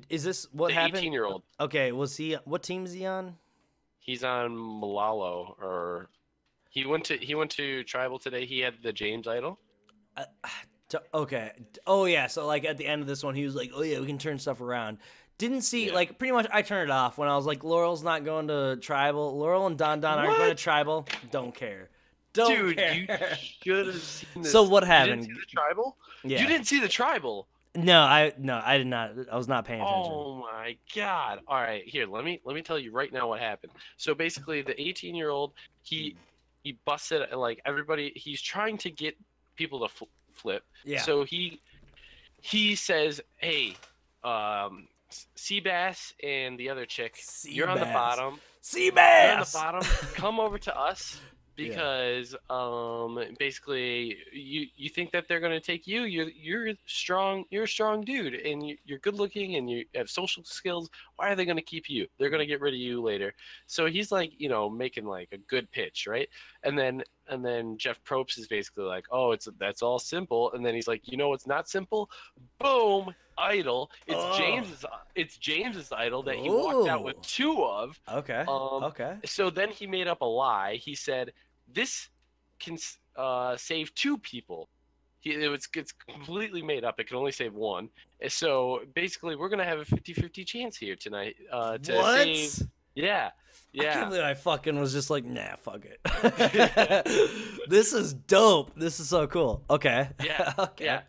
Is this what happened? 18-year-old. Okay, what team is he on? He's on Malalo, or he went to Tribal today. He had the James idol. Okay. Oh yeah. So like at the end of this one, he was like, "Oh yeah, we can turn stuff around." Didn't see, like, pretty much I turned it off when I was like, Laurel's not going to Tribal. Laurel and Don aren't going to Tribal. Don't care. Don't care. You should have seen this. So what happened? You didn't see the Tribal? Yeah. You didn't see the Tribal? No, I did not. I was not paying attention. Oh, my God. All right, here, let me tell you right now what happened. So basically, the 18-year-old, he busted, like, everybody. He's trying to get people to flip. Yeah. So he says, hey, Seabass and the other chick, you're on the bottom. Seabass! You're on the bottom. Come over to us because basically you think that they're gonna take you. You're strong. You're a strong dude, and you're good looking, and you have social skills. Why are they gonna keep you? They're gonna get rid of you later. So he's like, making like a good pitch, right? And then Jeff Probst is basically like, oh, that's all simple. And then he's like, it's not simple. Boom. Idol. It's James's idol that he walked out with 2 of. Okay. Okay. So then he made up a lie. He said this can save 2 people. It's completely made up. It can only save 1. So basically, we're gonna have a 50-50 chance here tonight to save. Yeah. Yeah. I can't believe I fucking was just like, nah, fuck it. This is dope. This is so cool. Okay. Yeah. Okay. Yeah.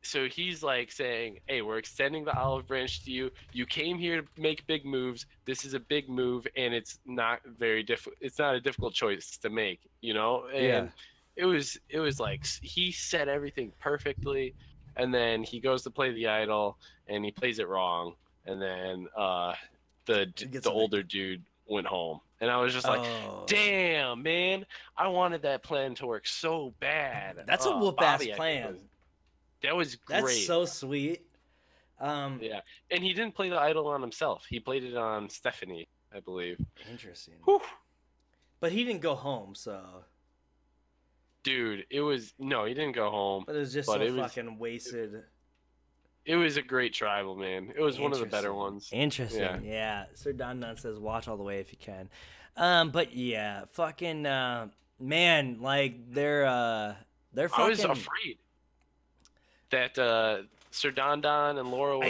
So he's like saying, hey, we're extending the olive branch to you. You came here to make big moves. This is a big move, and it's not very it's not a difficult choice to make, And it was like he said everything perfectly, and then he goes to play the idol, and he plays it wrong, and then the older dude went home. And I was just like, damn, man, I wanted that plan to work so bad. That's a whoop-ass plan. That was great. That's so sweet. Yeah, and he didn't play the idol on himself. He played it on Stephanie, I believe. Interesting. Whew. But he didn't go home, so. Dude, he didn't go home. But it was just fucking wasted. It was a great tribal, man. It was one of the better ones. Interesting. Yeah. Sir Don says, watch all the way if you can. But yeah, fucking man, like they're fucking. I was afraid that Sir Don and Laura were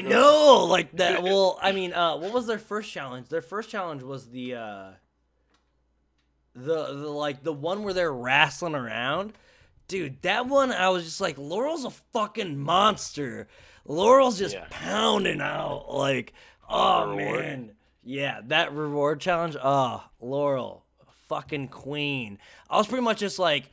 like that. Well, I mean, what was their first challenge? Their first challenge was the the one where they're wrestling around. Dude, that one I was just like, Laurel's a fucking monster. Laurel's just pounding out like, oh man. Yeah, that reward challenge. Oh, Laurel, fucking queen. I was pretty much just like,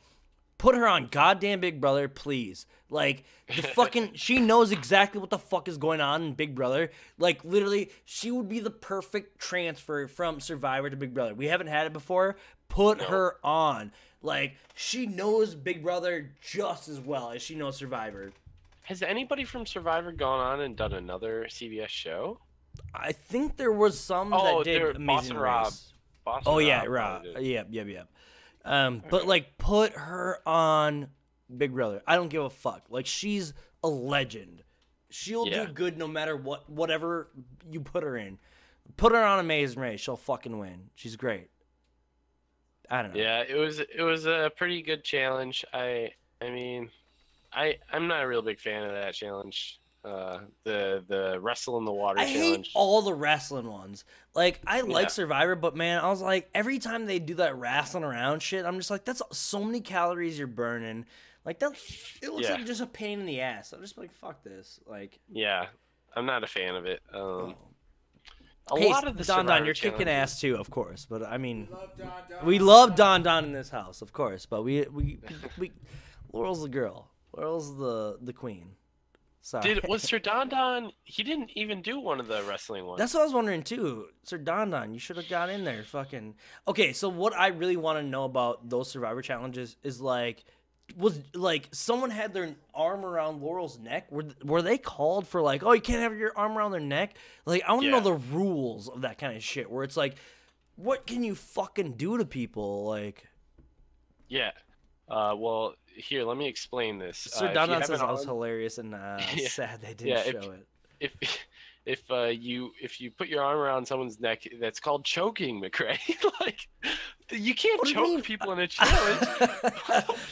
put her on goddamn Big Brother, please. Like, the fucking, she knows exactly what the fuck is going on in Big Brother. Like, literally, she would be the perfect transfer from Survivor to Big Brother. We haven't had it before. Put her on. Like, she knows Big Brother just as well as she knows Survivor. Has anybody from Survivor gone on and done another CBS show? I think there was some that did Amazing Race. Rob. Yep. But like, put her on Big Brother. I don't give a fuck. Like, she's a legend. She'll do good no matter whatever you put her in. Put her on Amazing Race. She'll fucking win. She's great. I don't know. Yeah, it was a pretty good challenge. I mean, I'm not a real big fan of that challenge. The wrestle in the water challenge. I hate all the wrestling ones. Like, I like Survivor, but man, I was like, every time they do that wrestling around shit, I'm just like, that's so many calories you're burning. Like, that, it looks like just a pain in the ass. I'm just like, fuck this. Like, yeah, I'm not a fan of it. A hey, lot of the Don, you're kicking ass too, of course. But I mean, we love Don in this house, of course. But we Laurel's the girl. Laurel's the queen. Sorry. Was Sir Don? He didn't even do one of the wrestling ones. That's what I was wondering too. Sir Don, you should have got in there. Fucking. Okay, so what I really want to know about those Survivor challenges is like, was like someone had their arm around Laurel's neck? Were they called for like, oh, you can't have your arm around their neck? Like, I want to know the rules of that kind of shit. Where it's like, what can you fucking do to people? Like, yeah. Well, here, let me explain this. Sir Don says I was hilarious and sad they didn't show it. If you put your arm around someone's neck, that's called choking, McRae. Like, you can't choke people in a challenge.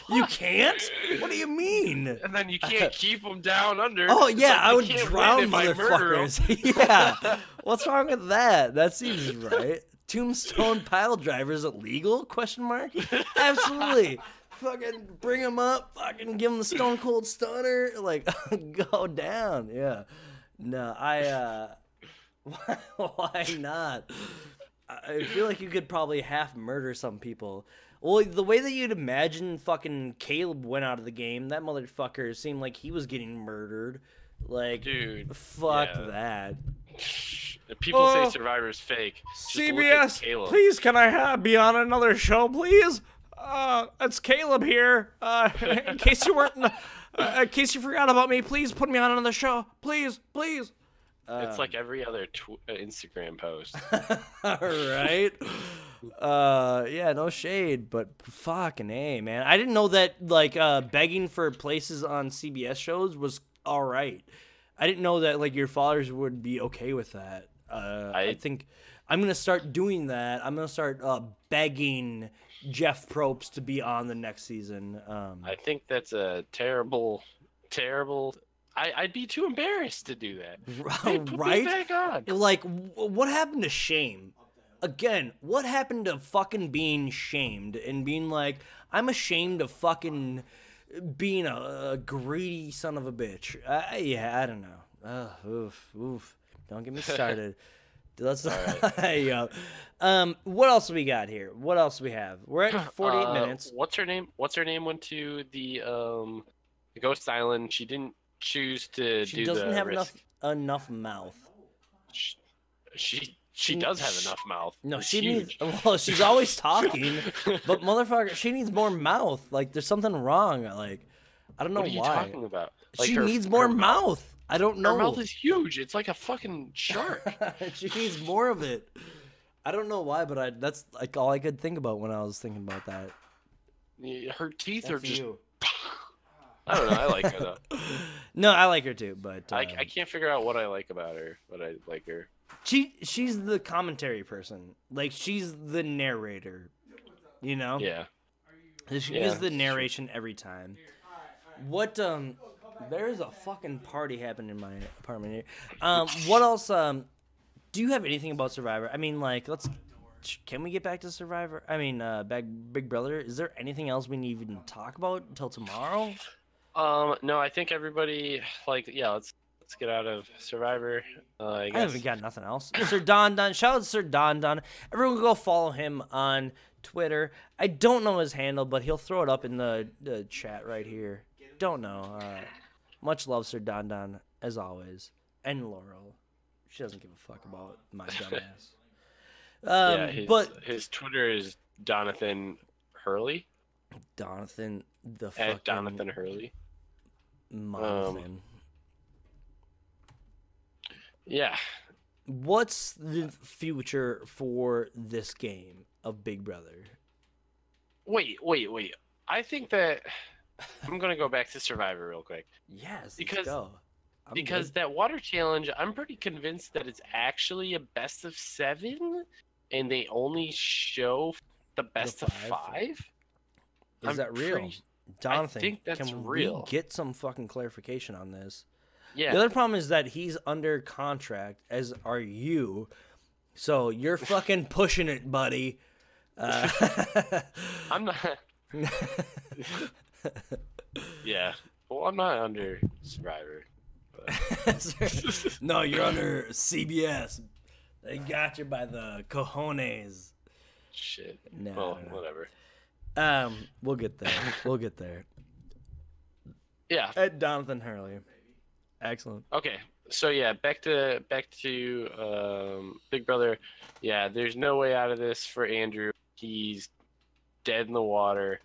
You can't? What do you mean? And then you can't keep them down under. Oh yeah, like, I would drown motherfuckers. Yeah. What's wrong with that? That seems right. Tombstone pile drivers illegal? Question mark. Absolutely. Fucking bring them up. Fucking give them the Stone Cold Stunner. Like, go down. Yeah. No, why not? I feel like you could probably half murder some people. Well, the way that you'd imagine fucking Caleb went out of the game, that motherfucker seemed like he was getting murdered. Like, dude, fuck that. If people say Survivor's fake, CBS, please, can I be on another show, please? It's Caleb here. In case you weren't, in case you forgot about me, please put me on another show, please. It's like every other Instagram post. Right? Yeah, no shade, but fucking A, man. I didn't know that, like, begging for places on CBS shows was all right. I didn't know that, like, your fathers would be okay with that. I think I'm going to start doing that. I'm going to start begging Jeff Probst to be on the next season. I think that's a terrible... I'd be too embarrassed to do that. Hey, put me back on. Like, what happened to shame? Again, what happened to fucking being shamed and being like, I'm ashamed of fucking being a greedy son of a bitch? I don't know. Oof. Don't get me started. Let's right. What else we got here? What else do we have? We're at 48 minutes. What's her name? Went to the Ghost Island. She didn't choose to do the She doesn't have enough mouth. She does have enough mouth. No, she needs. Well, she's always talking, but motherfucker, she needs more mouth. Like, there's something wrong. Like, I don't know why. What are you talking about? Like, she needs more mouth. I don't know. Her mouth is huge. It's like a fucking shark. She needs more of it. I don't know why, but that's like all I could think about when I was thinking about that. Her teeth are just. I don't know. I like her though. No, I like her too, but I can't figure out what I like about her. But I like her. She's the commentary person. Like, she's the narrator. You know? Yeah. She is the narration every time. What there's a fucking party happening in my apartment here. What else? Do you have anything about Survivor? I mean, like, let's can we get back to Survivor? I mean, Big Brother. Is there anything else we need to even talk about until tomorrow? No, I think everybody let's get out of Survivor. I guess. I haven't got nothing else. Sir Don. Shout out to Sir Don. Everyone go follow him on Twitter. I don't know his handle, but he'll throw it up in the chat right here. Don't know. Much love, Sir Don, as always. And Laurel. She doesn't give a fuck about my dumbass. But his Twitter is Donathan Hurley. Donathan the fucking... At Donathan Hurley. Monathan. Yeah. What's the future for this game of Big Brother? Wait. I think that I'm going to go back to Survivor real quick. Yes, because, let's go. Because that water challenge, I'm pretty convinced that it's actually a best of 7, and they only show the best of 5. Is that real? Jonathan, I think that's real. We get some fucking clarification on this? Yeah. The other problem is that he's under contract, as are you. So you're fucking pushing it, buddy. I'm not. Yeah. Well, I'm not under Survivor. No, you're under CBS. They got you by the cojones. Shit. No, well, whatever. We'll get there. We'll get there. Yeah. At Donathan Hurley. Excellent. Okay, so yeah, back to Big Brother. Yeah, there's no way out of this for Andrew. He's dead in the water.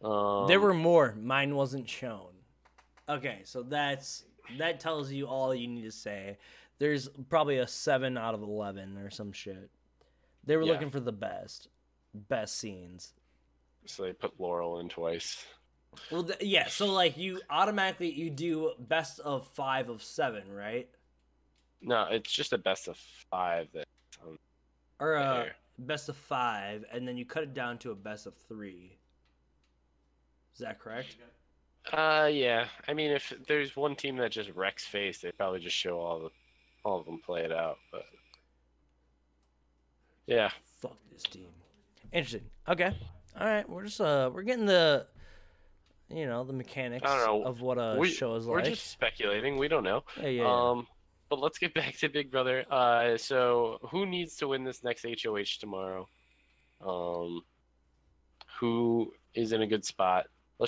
There were more. Mine wasn't shown. Okay, so that tells you all you need to say. There's probably a 7 out of 11 or some shit. They were looking for the best scenes. So they put Laurel in twice. Well, yeah. So like you automatically do best of 5 of 7, right? No, it's just a best of 5 that. Or best of 5, and then you cut it down to a best of 3. Is that correct? Yeah. I mean, if there's one team that just wrecks face, they probably just show all of them play it out. But yeah. Fuck this team. Interesting. Okay. All right. We're just we're getting the the mechanics of what a show is like. We're just speculating. We don't know. Yeah. But let's get back to Big Brother. So who needs to win this next HOH tomorrow? Who is in a good spot? All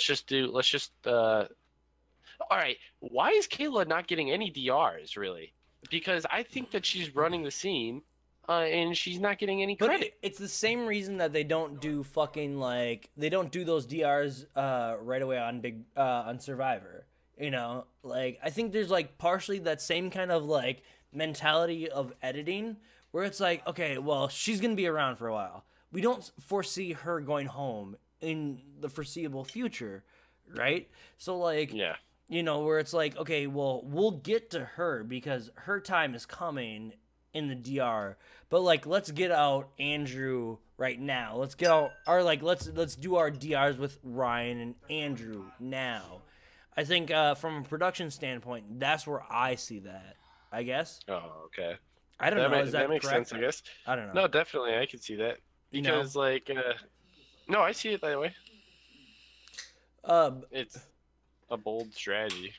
right. Why is Kayla not getting any DRs, really? Because I think that she's running the scene, and she's not getting any credit. But it's the same reason that they don't do they don't do those DRs right away on Survivor. I think there's partially that same kind of mentality of editing where it's okay, well, she's going to be around for a while. We don't foresee her going home in the foreseeable future, right? So where it's okay, well, we'll get to her because her time is coming in the DR, but let's get out Andrew right now. Let's get out let's do our DRs with Ryan and Andrew now. I think from a production standpoint, that's where I see that. I guess. Oh, okay. I don't know. Is that makes correct? sense? I guess. I don't know. No, definitely, I can see that because no, I see it that way. It's a bold strategy.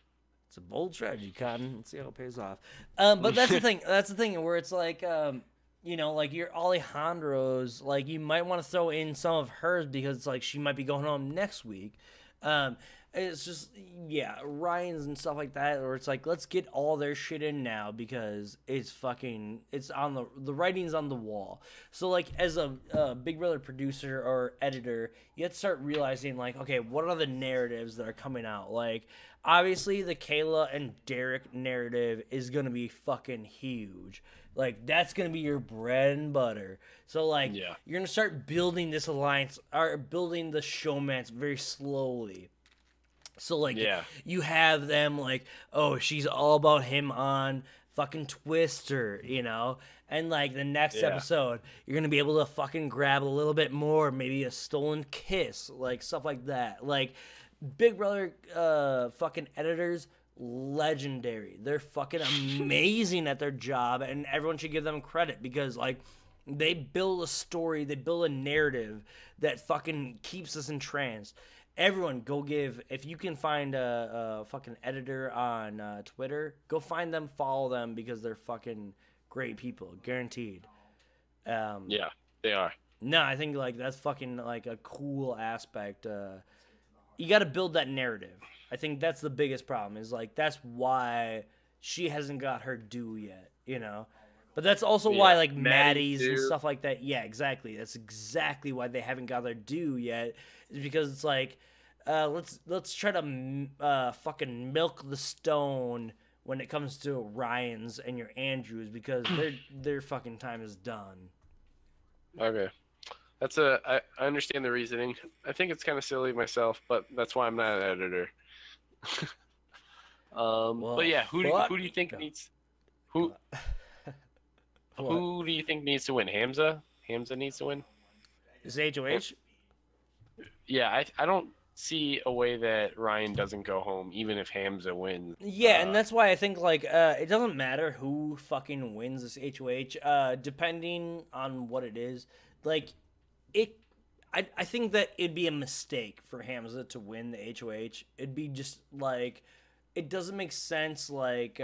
It's a bold strategy, Cotton. Let's see how it pays off. But that's the thing. That's the thing where it's your Alejandro's, you might want to throw in some of hers because she might be going home next week. It's just, Ryan's and stuff like that, where it's let's get all their shit in now because it's on the writing's on the wall. So, as a Big Brother producer or editor, you have to start realizing, okay, what are the narratives that are coming out? Obviously, the Kayla and Derek narrative is going to be fucking huge. That's going to be your bread and butter. So, you're going to start building this alliance, or building the showmance very slowly. So, you have them, oh, she's all about him on fucking Twister, And, the next episode, you're going to be able to fucking grab a little bit more, maybe a stolen kiss, stuff like that. Big Brother fucking editors, legendary. They're fucking amazing at their job, and everyone should give them credit because, They build a story, they build a narrative that fucking keeps us entranced. Everyone, go give. If you can find a fucking editor on Twitter, go find them, follow them, because they're fucking great people, guaranteed. Yeah, they are. No, I think like that's fucking like a cool aspect. You got to build that narrative. I think that's the biggest problem. Is like that's why she hasn't got her due yet. You know. But that's also why, like, Maddie's and stuff like that. Yeah, exactly. That's exactly why they haven't got their due yet. Is because it's like, let's try to fucking milk the stone when it comes to Ryan's and your Andrews, because their fucking time is done. Okay, I understand the reasoning. I think it's kind of silly myself, but that's why I'm not an editor. Well, but yeah, who do you think needs who? Who do you think needs to win? Hamza? Hamza needs to win? Is HOH? Yeah, I don't see a way that Ryan doesn't go home, even if Hamza wins. Yeah, and that's why I think, like, it doesn't matter who fucking wins this HOH, depending on what it is. Like, I think that it'd be a mistake for Hamza to win the HOH. It'd be just, like, it doesn't make sense, like,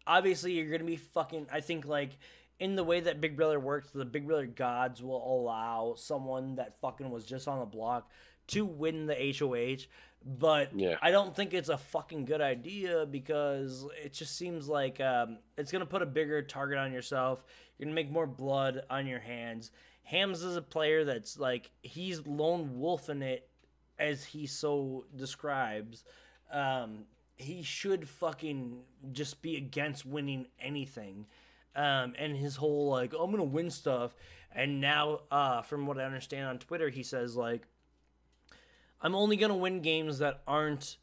obviously, you're going to be fucking... I think, like, in the way that Big Brother works, the Big Brother gods will allow someone that fucking was just on the block to win the HOH. But I don't think it's a fucking good idea, because it just seems like it's going to put a bigger target on yourself. You're going to make more blood on your hands. Hams is a player that's, like, he's lone wolfing it, as he so describes. He should fucking just be against winning anything. And his whole, like, I'm going to win stuff. And now, from what I understand on Twitter, he says, like, I'm only going to win games that aren't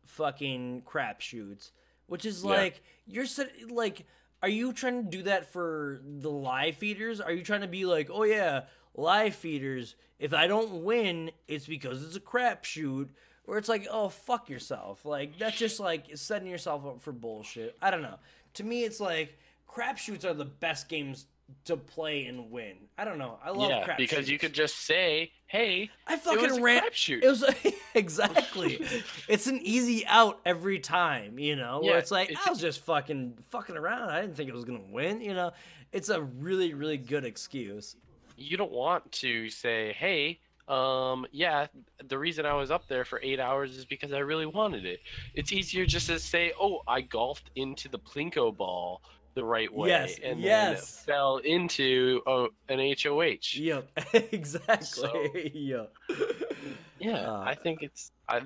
fucking crapshoots. Which is, like, you're, like, are you trying to do that for the live feeders? Are you trying to be like, oh, yeah, live feeders, if I don't win, it's because it's a crapshoot? Where it's like, oh, fuck yourself. Like, that's just, like, setting yourself up for bullshit. I don't know. To me, it's like, crapshoots are the best games to play and win. I don't know. I love crapshoots. Yeah, because you could just say, hey, I fucking it was a crapshoot. It was exactly. It's an easy out every time, you know? Where it's like, I was just fucking around. I didn't think it was going to win, you know? It's a really, really good excuse. You don't want to say, hey, yeah, the reason I was up there for 8 hours is because I really wanted it. It's easier just to say, oh, I golfed into the Plinko ball the right way and then fell into an HOH. Yep, exactly. So, yep. Yeah, I think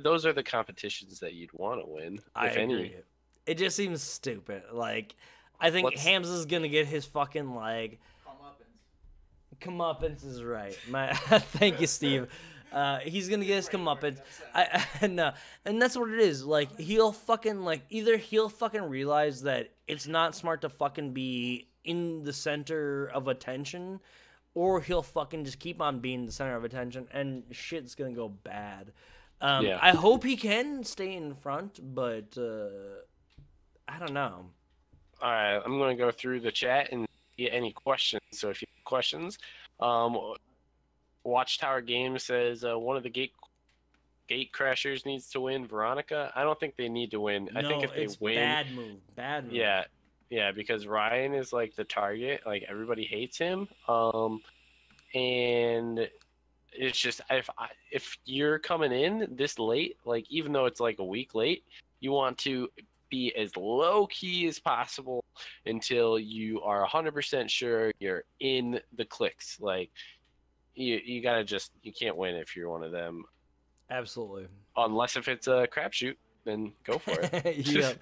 those are the competitions that you'd want to win, if any. It just seems stupid. Like, I think Hamza's gonna get his fucking, like, comeuppance is right. Thank you, Steve. He's gonna get his comeuppance. And that's what it is. Like, he'll fucking, like, either he'll fucking realize that it's not smart to fucking be in the center of attention, or he'll fucking just keep on being the center of attention, and shit's gonna go bad. I hope he can stay in front, but I don't know. All right, I'm gonna go through the chat and get any questions. So if you have questions, Watchtower Games says one of the gate crashers needs to win. Veronica, I don't think they need to win. I think if they win, bad move. Yeah, because Ryan is like the target. Like, everybody hates him. And it's just, if you're coming in this late, like, even though it's like a week late, you want to be as low key as possible until you are 100% sure you're in the clicks. Like, you gotta you can't win if you're one of them. Absolutely. Unless if it's a crapshoot, then go for it.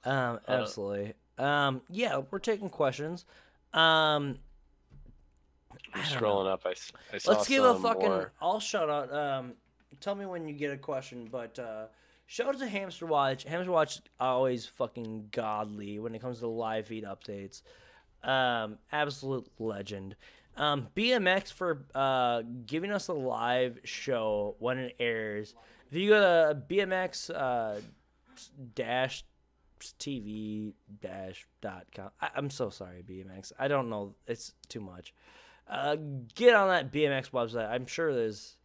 Absolutely. Yeah, we're taking questions. I'm scrolling up. I saw. Let's give a fucking. I'll shout out. Tell me when you get a question, but shout out to Hamster Watch. Hamster Watch always fucking godly when it comes to live feed updates. Absolute legend. BMX for giving us a live show when it airs. If you go to BMX TV-.com. I'm so sorry, BMX. I don't know. It's too much. Get on that BMX website. I'm sure there's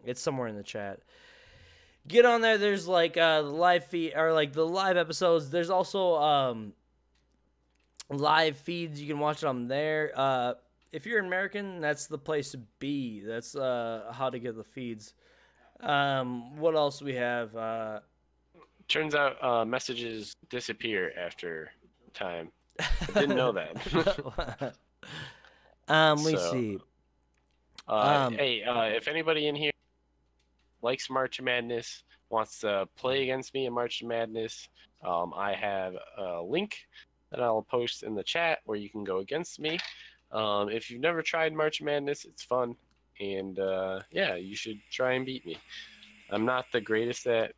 it's somewhere in the chat. Get on there. There's like the live feed or like the live episodes. There's also live feeds. You can watch it on there. If you're American, that's the place to be. That's how to get the feeds. What else do we have? Turns out messages disappear after time. I didn't know that. Let me see. Hey, if anybody in here likes March Madness, wants to play against me in March Madness, I have a link that I'll post in the chat where you can go against me. If you've never tried March Madness, it's fun. And yeah, you should try and beat me. I'm not the greatest at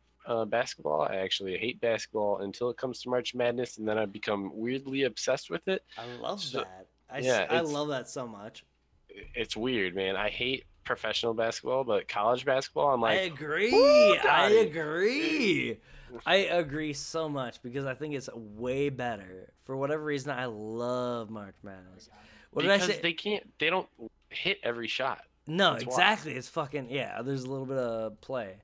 basketball. I actually hate basketball until it comes to March Madness, and then I become weirdly obsessed with it. I love that. I love that so much. It's weird, man. I hate professional basketball, but college basketball, I'm like, I agree. I agree so much because I think it's way better. For whatever reason, I love March Madness. What did I say? They don't hit every shot. No, that's exactly. Why. It's fucking, yeah, there's a little bit of play.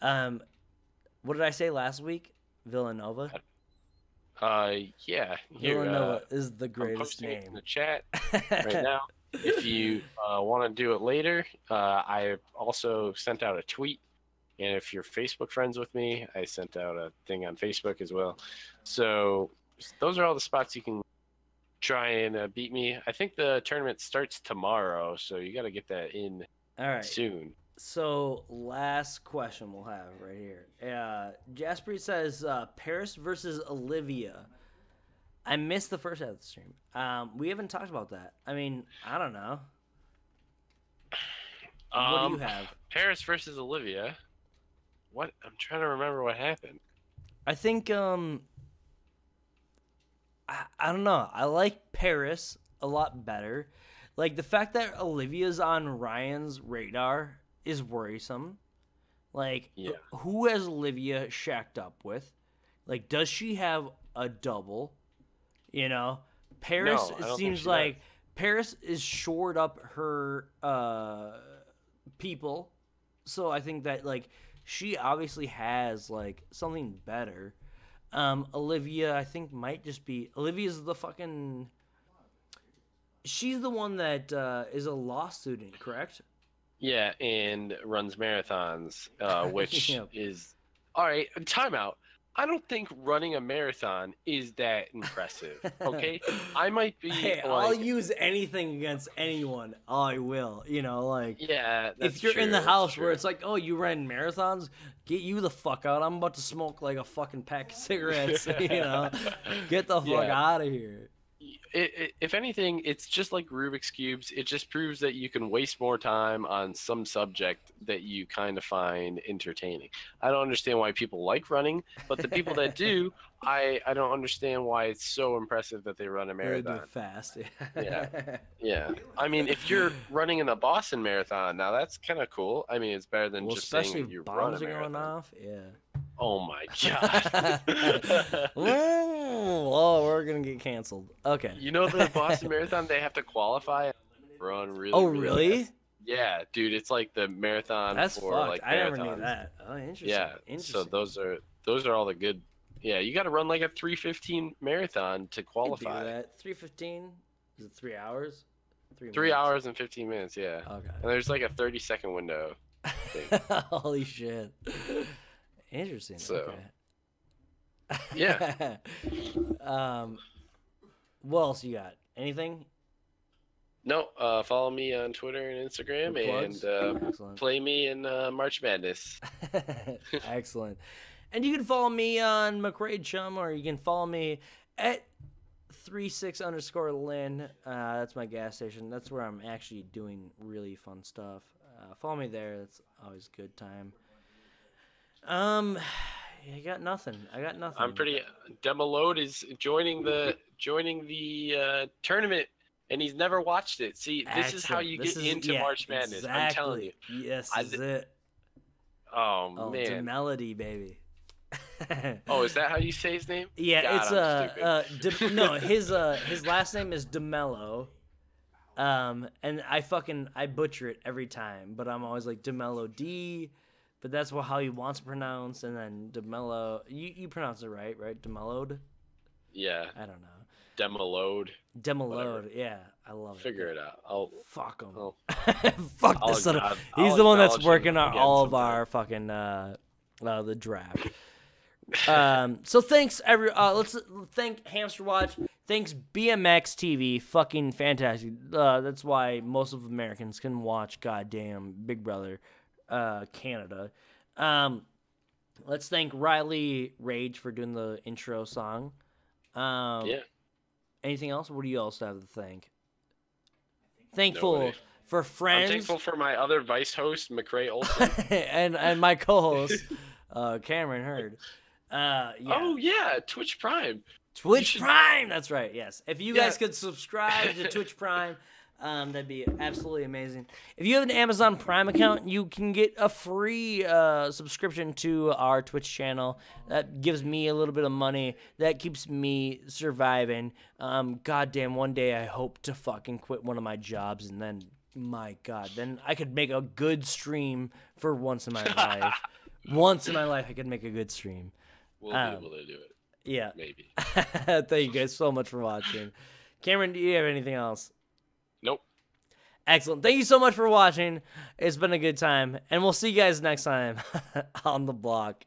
What did I say last week? Villanova? Yeah. Here, Villanova is the greatest name. It in the chat right now. If you want to do it later, I also sent out a tweet. And if you're Facebook friends with me, I sent out a thing on Facebook as well. So those are all the spots you can try and beat me. I think the tournament starts tomorrow, so you got to get that in soon. So last question we'll have right here. Jasper says Paris versus Olivia. I missed the first half of the stream. We haven't talked about that. I mean, I don't know. What do you have? Paris versus Olivia. What? I'm trying to remember what happened. I think I don't know. I like Paris a lot better. Like the fact that Olivia's on Ryan's radar is worrisome. Like, who has Olivia shacked up with? Like, does she have a double? You know, Paris. No, it seems like Paris is shored up her people, so I think that like she obviously has like something better. Olivia, I think, might just be Olivia's the fucking. She's the one that is a law student, correct? Yeah, and runs marathons, which is all right. Timeout. I don't think running a marathon is that impressive. Okay, I might be. Hey, I'll use anything against anyone. I will. You know, like if you're in the house where it's like, oh, you ran marathons, get you the fuck out. I'm about to smoke like a fucking pack of cigarettes. You know, get the fuck out of here. If anything, it's just like Rubik's Cubes. It just proves that you can waste more time on some subject that you kind of find entertaining. I don't understand why people like running, but the people that do, I don't understand why it's so impressive that they run a marathon. They do it fast. Yeah. I mean, if you're running in the Boston Marathon, now that's kind of cool. I mean, it's better than just saying that you run a marathon. Going off. Yeah. Oh my god. Oh, we're gonna get canceled. Okay. You know the Boston Marathon, they have to qualify and run really. Oh, really? Fast. Yeah, dude, it's like the marathon. That's for fucked. Like I never knew that. Oh, interesting. Yeah. Interesting. So those are all the good. Yeah, you got to run like a 3:15 marathon to qualify. Do that 3:15. Is it 3 hours? 3 hours and 15 minutes. Yeah. Okay. And there's like a 30-second window. Holy shit. Interesting. So, okay. Yeah. What else you got? Anything? No. Follow me on Twitter and Instagram, and play me in March Madness. Excellent. And you can follow me on McRae Chum, or you can follow me at 36_Lynn. That's my gas station. That's where I'm actually doing really fun stuff. Follow me there. That's always a good time. I got nothing. I'm pretty. Demoload is joining the tournament, and he's never watched it. See, this is how you get into March Madness. Exactly. I'm telling you. Yes, this is it. Oh man, it's a melody, baby. Oh, is that how you say his name? Yeah, God, it's no, his last name is DeMello. And I butcher it every time, but I'm always like DeMello D, but that's how he wants to pronounce, and then DeMello. You pronounce it right? DeMelloed? Yeah. I don't know. Demelode. Demelode, yeah, I love it. Figure it out. Fuck him. I'll, Fuck this son. He's the one that's working on all of our fucking the draft. So thanks let's thank Hamster Watch. Thanks BMX TV. Fucking fantastic. That's why most of Americans can watch goddamn Big Brother Canada. Let's thank Riley Rage for doing the intro song. Yeah. Anything else? What do you else have to thank? Thankful Nobody. for friends. I'm thankful for my other vice host, McCrae Olsen. and my co-host, Cameron Hurd. Yeah. Oh, yeah, Twitch Prime. Prime, that's right, yes. If you guys could subscribe to Twitch Prime, that'd be absolutely amazing. If you have an Amazon Prime account, you can get a free subscription to our Twitch channel. That gives me a little bit of money. That keeps me surviving. Goddamn, one day I hope to fucking quit one of my jobs, and then, my God, then I could make a good stream for once in my life. Once in my life, I could make a good stream. We'll be able to do it. Yeah. Maybe. Thank you guys so much for watching. Cameron, do you have anything else? Nope. Excellent. Thank you so much for watching. It's been a good time. And we'll see you guys next time on the block.